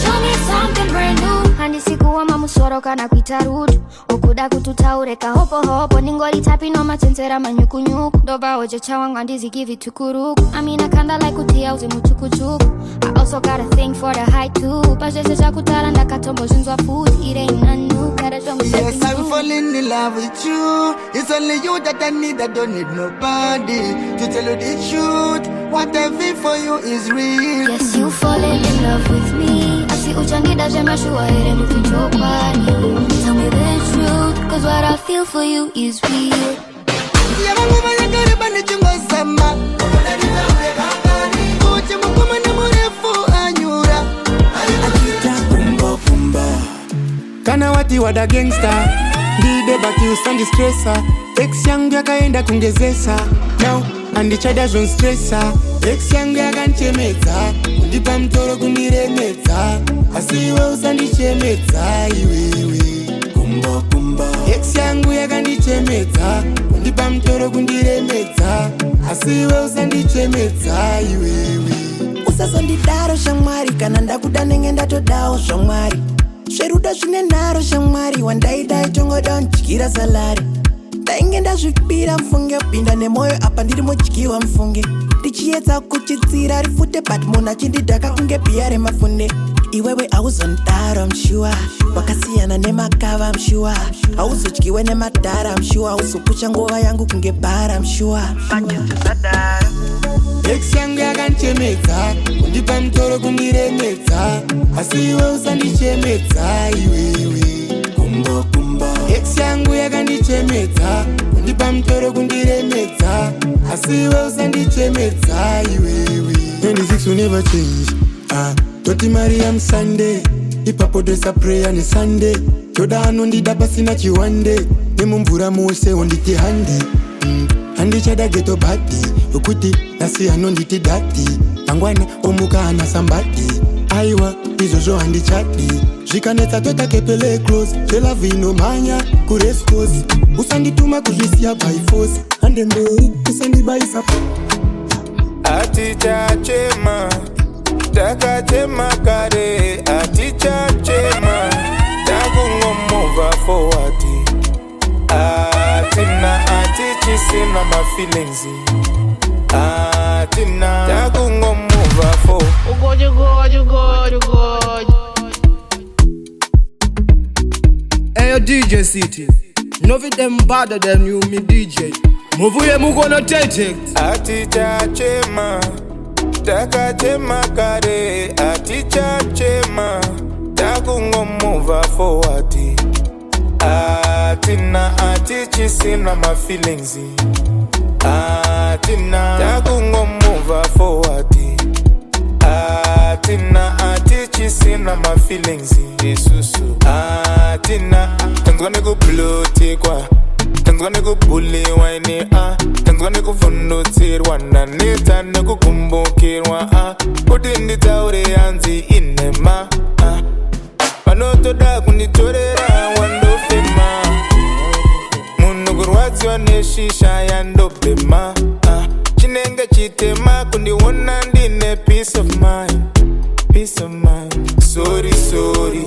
Show me something brand new. Handisi kuwa mamusoro kana kuita rudu. Okuda kututaureka hopo hopo. Ningoli tapi no matensera manyuku nyuku. Doba oje chawangu andizi give it tukuruku. Amina kanda like kutia uzi muchukuchuku. I also got a thing for the high too. Pajese chakutala ndakatombo zhinzwa food. It ain't none new. Yes, I'm falling in love with you. It's only you that I need, I don't need nobody. To tell you the truth, what I feel for you is real. Yes, you falling in love with me. I see uchandida jema shuwa ere mite chokwadi. Tell me the truth, cause what I feel for you is real. Mangu manyagari bani chungo sama. Uche mukuma ni murefu anyura. Vijana wati wada gangster Dide bati usandi stressa Ex yangu yakaenda kungezesa Now andichada zon stressa Ex yangu yakanchemeta Kundipa mtoro kundiremeta Asiwe usandichemeta iwewe Kumba kumba Ex yangu yakandichemeta Kundipa mtoro kundiremeta Asiwe usandichemeta iwewe Usasondidaro shamwari Kana ndakuda nenge ndatodao shamwari Sheruda shine naro shamwari Wandaidai chongo don chikira salari Tainge ndazvipira mfunge Pinda nemoyo apa ndiri mochikiwa mfunge Ndichiedza kuchitsira rifute But muna chindidhaka kunge pia remafunde Iwewe auzondaro mshua Wakasiyana nemakava mshua Auzotyiwe nemadhara mshua Auzopucha ngova yangu kunge bara mshua Ex yangu yakanchemeta Kundipa mtoro kundiremeta Asiwe usandichemeta iwewe Kumba kumba Ex yangu yakandichemeta Kundipa mtoro kundiremeta Asiwe usandichemeta iwewe 26 will never change Toti Mariam Sunday Ipapo dress a prayer ni Sunday Choda anondida pasina chiwande Nemumbura mose onditi handi Handi chada geto bati Ukuti nasi anonditi dati Angwana omuka anasambati Aiwa izozo handi chati Jikaneta tota kepele close Chela vino manya kureskos Usandituma kujisia by force Ande mberi usandi by support Aticha chema Taka chema kare Aticha chema Taku ngomova forward Atina atichi sina my feelings Atina Taku ngomova for You go Hey DJ Citie No fit them bother them you me DJ Muvuye mukono tete Aticha chema Taka chema kare Aticha chema Taku ngomova forward Atina atichi sina my feelings Atina Taku ngomova forward Atina atichi sina my feelings Yesusu Atina Tangwane kublote kwa Tangwane kubuli waini Tangwane kufunutirwa na nita nekukumbukirwa Kutindi taure yanzi inema Panoto da kunitorera wandofema Munukurwaziwa neshisha yandobema Chinenge chitema kundiwona ndine peace of mind Peace of mind Sorry, sorry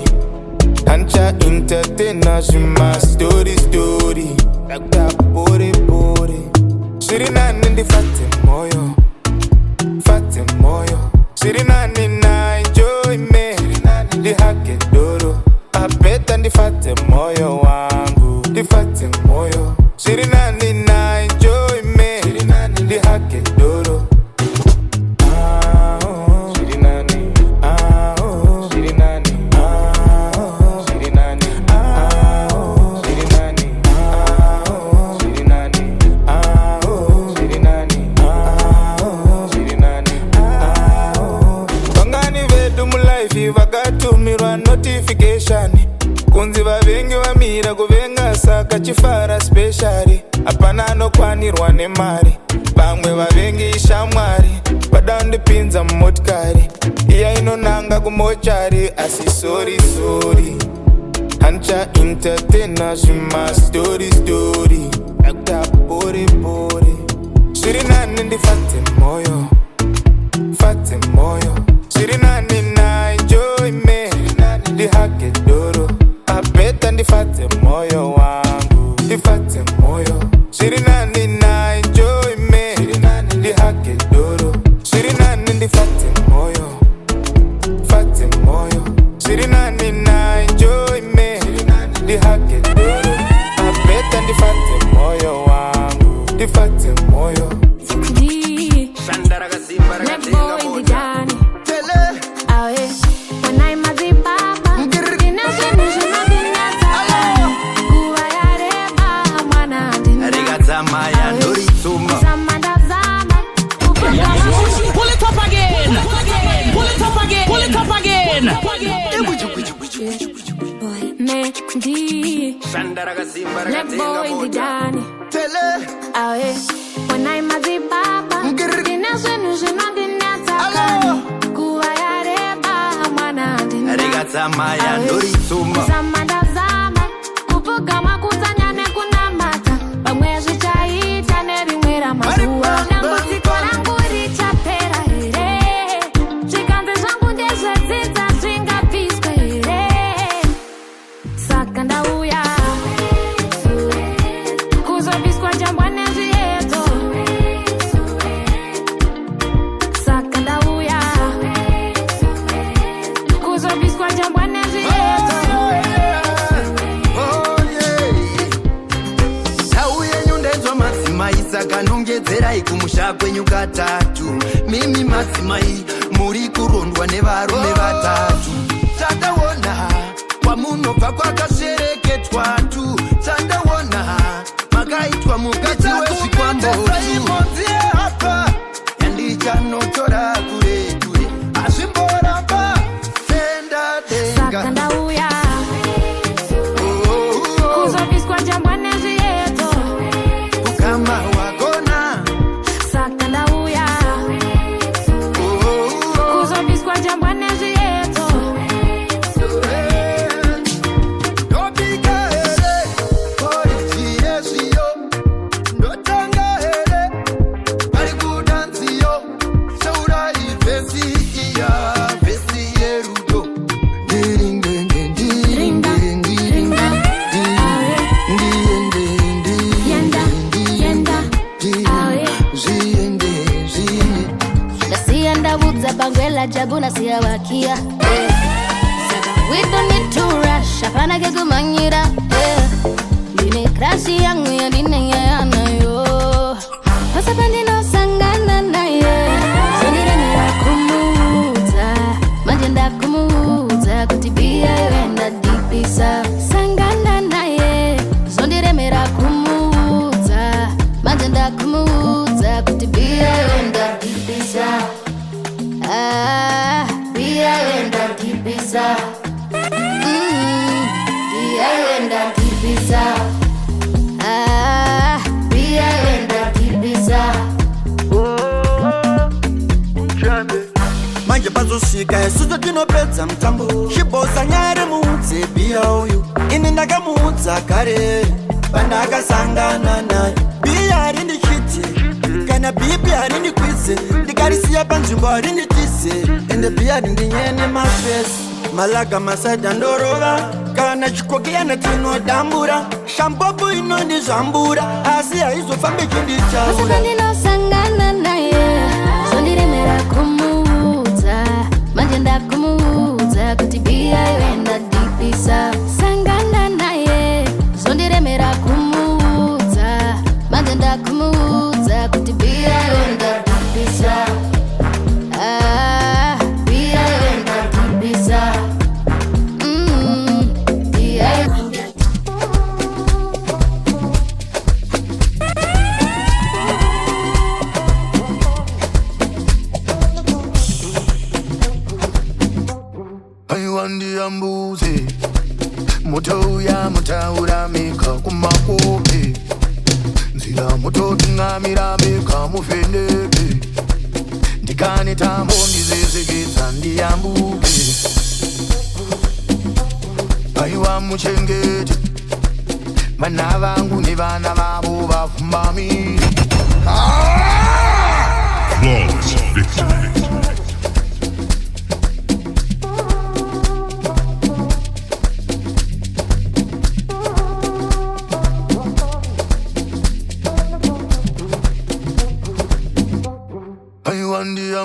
Ancha entertainer Shima story, story Dagda bore, bore Shirina nindi fate moyo Fate moyo Shirina nina enjoy me Di hake doro Apeta ndi fate moyo wangu Di fate moyo Shirina nina enjoy me Di hake doro Vakatumirwa notification kunzi vavengi vamira kuvenga saka chifara speciali apana anokwanirwa nemari vamwe vavengi ishamwari vadandipinza mumotikari iya inonanga kumochari asi sorry sorry hancha entertainer zvima story story akta bore bore zviri nani ndifate moyo fate moyo zviri nani na enjoy me ndihake doro apeta ndifate moyo wangu ndifate moyo zviri nani na enjoy me ndihake doro zviri nani ndifate moyo fate moyo zviri nani na enjoy me ndihake doro apeta ndifate moyo wangu ndifate moyo Shandara kazimba rakatenga moja Tele Awe Wanai mazibaba Dinashenisha madinata Kuwa ya reba Mwana dina Arigatama ya nuri suma Zamanda zama Pull it up again Pull it up again Pull it up again Black boy in the Danny. Aye. When I'm a Zimbabwe, kwenyu katatu mimi madzimai muri kurondwa nevarume vatatu tataona kwamunobva kwakashereketwa tu tataona makaitwa mukadzi wezvikwambotu yandichanotora kure kure azvimboramba tenda denga ndauya kuzobviswa jambwa nezvieto kukama Jabuna siya wakia we don't need to rush hapana kegumanyira dine crashi yangu ya dine ya nayo pasapandi no sangana naye sonire ni kumuza majenda kumuza kutibia yenda dipisa sangana naye sonire mera kumuza majenda kumuza kutibia yenda dipisa we are in the deep inside. We are in the deep inside. We are in the deep inside. Manje bazosvika isuzo tinopedza mutambo shibosa nyare muudze biya uyu ini ndakamuudza kare pandakasangana naye biya harindichiti kana bibi harindikwize ndikarisiya panzvimbo harinditize ende biya rindinyene mafesi malaga masaida ndorova kana chikokiyana tinodambura shampopo inondizvambura asi haizofambe chinditaura ndinosangana naye zondiremera kumuudza manje ndakumuudza kuti biya yoenda dipisa sangana naye zondiremera kumuudza manje ndakumuudza kuti biya yoenda dipisa biya yoenda dipisa mbuzi mutoya mutaura mika kumakope nzira mutotungamira mika mufendeke ndikane tambo ndizezekedza ndiyambuke aiwa muchengete vana vangu nevana vavo vafumamiri Flawless victory.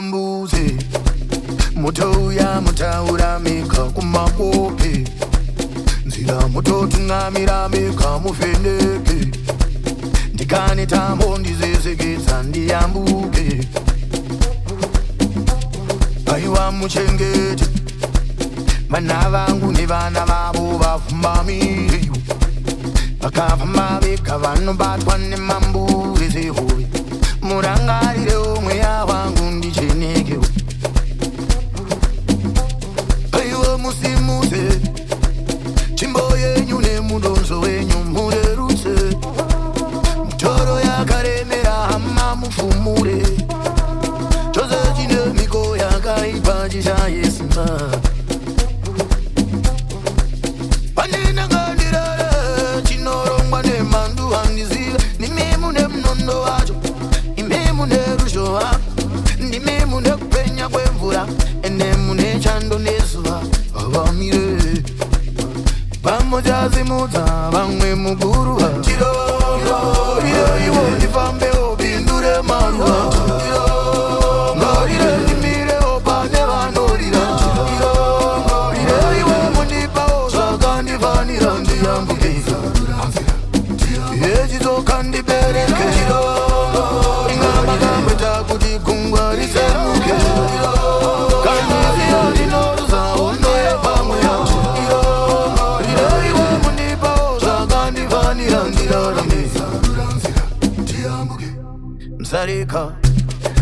mbuzi mutoya mutaura mika kumakope nzira mutotungamira mika mufendeke ndikane tambo ndizezekedza ndiyambuke aiwa muchengete vana vangu nevana vavo vafumamiri vakafamba vega vanobatwa nemambure zehovi murangarire mweya wangu ndicheneke aiwa musimuze chimbo yenyu nemu jazimudza vamwe muguruva chirongo ire iwo ndifambewo bindure maruva chirongo ire ndimirewo pane vanorira chirongo ire iwe mundipawo zvakandifanira ndiyambuke yechizoka ndibereke chirongo ingamakamweta kuti gungwa risemuke kandiziya ndinoruza hondo yepamwe iwe mundipawo zvakandifanira ndirarame msarika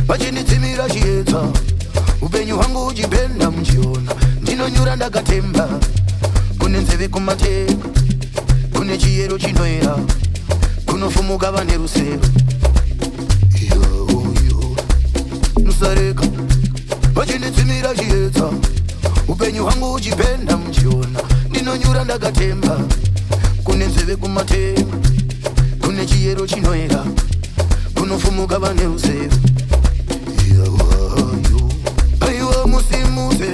vachinditsimira chiedza upenyu hwangu uchipenda muchiona ndinonyura ndakatemba kune nzeve kumateka kune chiyero chinoera kunofumuka vane rusero musareka vachinditsimira chiedza upenyu hwangu uchipenda muchiona ndinonyura ndakatemba kune nzeve kumateka kune chiyero chinoera kunofumuka vane rusero aiwa musimuze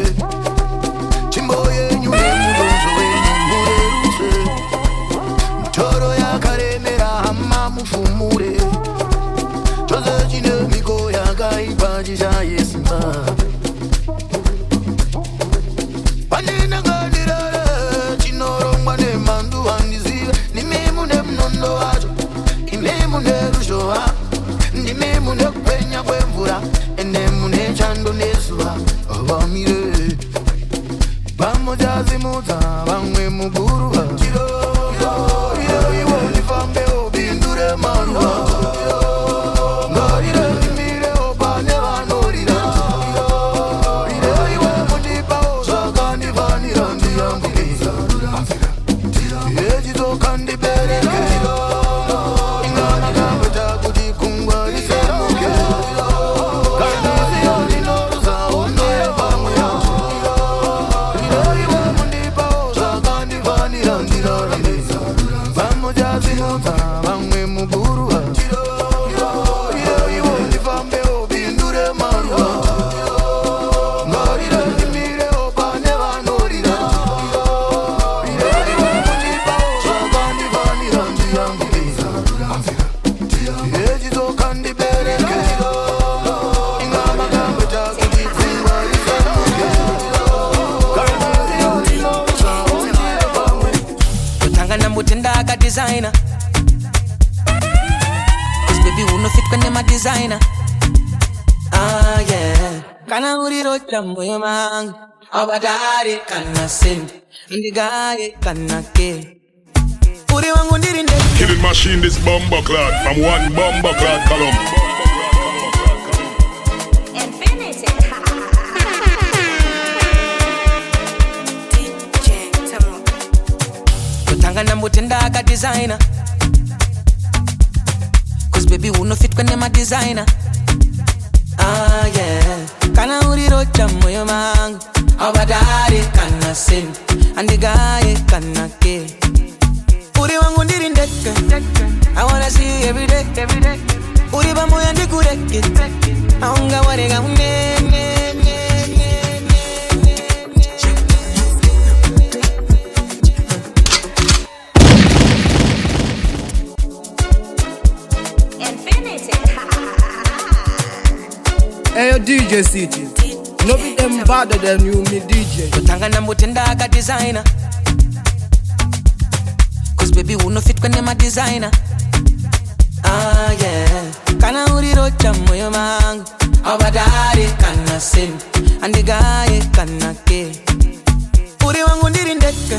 chimbo yenyu nemudonzo wenyu mureruse mtoro yakaremera hama mufumure chose chine miko yakaipa chichayesimba paninangandirere chinorongwa nemandu handizive nimemu nemunondo wacho imemu nerushowa ndimemu nekupenya kwemvura enemu nechando nezuva vamire vamojazimudza vamwe muguruva chirongo ire iwo ndifambewo bindure maruva ngarire ndimirewo pane vanorira ire iwe mundipawo zvakandifanira ndiyambuke yechizoka ndibereke inganakamweta kuti gungwa risemuke kandiziya ndinoruza hondo yepamwe ire iwe mundipawo zvakandifanira ndirarame vamojazimudza vamwe muguruva ire iwo ndifambewo bindure maruva ngarire ndimirewo pane vanorira ire iwe mundipawo zvakandifanira ndiyambuke yechizoka ndibereke ingamakamweta kuti gungwa risemuke kandiziya ndinoruza hondo yepamwe kutangana mutenda akadesigner cause baby unofit kwenye madesigner yeah kana urirocha moyo mangu abadari kana send ndigaye kana ke uri wangu ndiri ndeke Killing machine this bomber clad from one bomber clad column. kutangana mutenda akadesigner cause baby unofit kwenye madesigner yeah kana urirocha moyo mangu abadari kana send ndigaye kana ke uri wangu ndiri ndeke I wanna see you every day uri pamoja ndikureke aunga warega Hey, yo, DJ Citie. No be them better than you, me DJ. kutangana mutenda akadesigner cause baby unofit kwenye madesigner yeah kana urirocha moyo mangu abadari kana send ndigaye kana ke uri wangu ndiri ndeke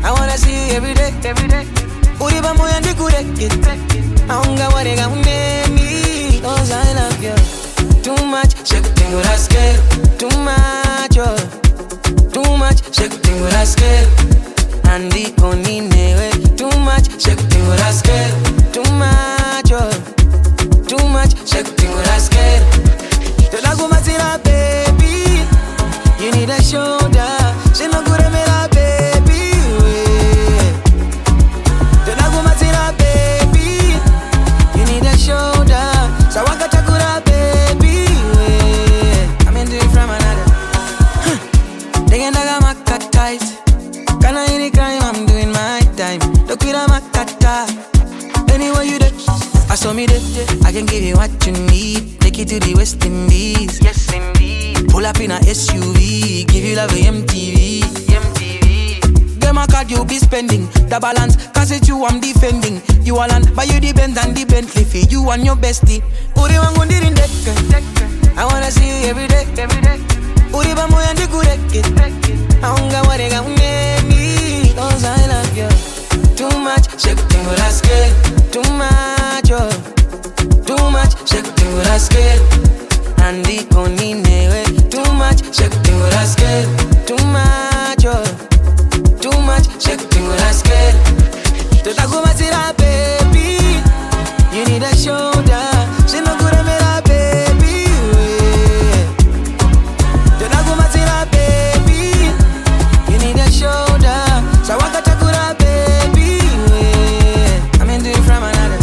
I wanna see you every day uri pamoja ndikureke aunga warega uneni cause I love you too much shake thing with us girl too much too much shake thing with us girl andiko ninewe too much shake thing with us girl too much shake thing with us girl tolakumatira baby you need a shoulder shinokuremera baby tolakumatira baby you need a shoulder sawakatakura baby I'm into it from another tight. Can I any crime I'm doing mine? saw me there, I can give you what you need. Take you to the West Indies. Yes, indeed. Pull up in a SUV, give you love a MTV. Get my card, you be spending the balance, cause it's you I'm defending. You all on, buy you the Benz and the Bentley for you and your bestie. Uri wangu ndiri ndeke, I wanna see you every day. Uri bamu yandi kureke, aunga warega uneni. Cause I love you too much, shake thing with a scale. Too much, oh, too much, shake thing with a scale. Andi koni newe, too much, shake thing with a scale. Too much, oh, too much, shake thing with a scale. Tutakumatira baby, you need a shoulder. She no good at me la baby. Tutakumatira baby, you need a shoulder. So wakatakura baby. I'm into it from another.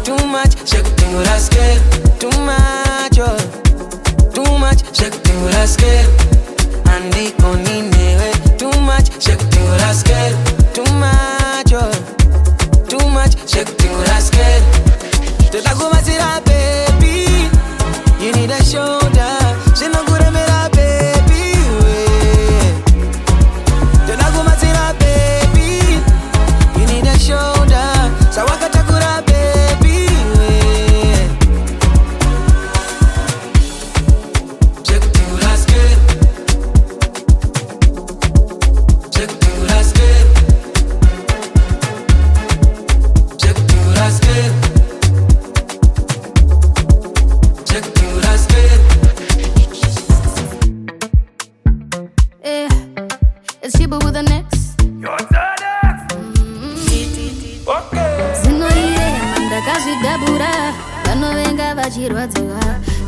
Too much, shake thing with a scale. Too much, oh, too much, shake thing with a scale. Andi koni newe, too much, shake thing with a scale. Too much, oh, too much, shake thing with a scale. Tutakumatira baby, you need a shoulder. She no good at me la baby. Tutakumatira baby, you need a shoulder. So wakatakura baby. Shake thing with a scale. Shake thing with a scale. Shake thing with a scale. Shake thing with a scale. Yeah, it's Xiba with an X. Your turn. Zinoire mandakazvidabura vanovenga vachirwadziwa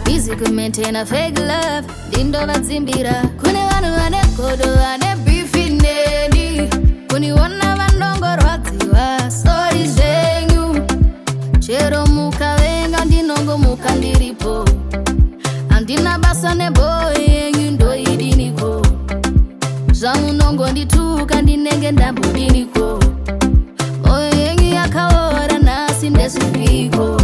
busy kumaintaina fake love dindo vadzimbira kune vanhu vane godo vane beefi neni kuniona vanongorwadziwa stori zvenyu chero mukavenga ndinongomuka ndiripo handina basa neboy yenyu ndoidiniko zvamunongondituka ndinenge ndambudiniko moyo yenyu yakaora nasi ndezvipiko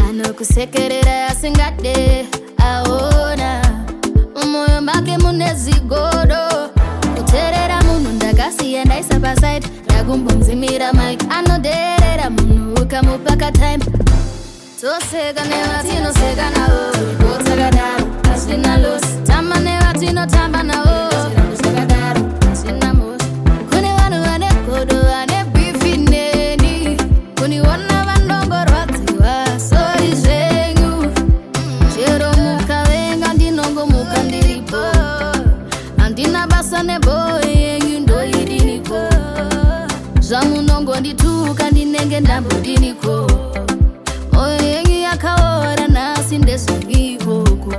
anokusekerera asingade aona mumoyo make mune zigodo kuterera munhu ndakasiya ndaisa pasaidi ndakumbonzimira mike anoderera munhu ukamupaka time toseka nevatinoseka navo kotakadaro asina losi tamba nevatinotamba navo sakadaro asina mosi kune vanhu vane godo vane beefi neni kuniona vanongorwadziwa sori zvenyu chero mukavenga ndinongomuka ndiripo handina basa neboy yenyu ndoidiniko zvamunongondituka ndinenge ndambudiniko moyo yenyu yakaora nasi ndezvivivoko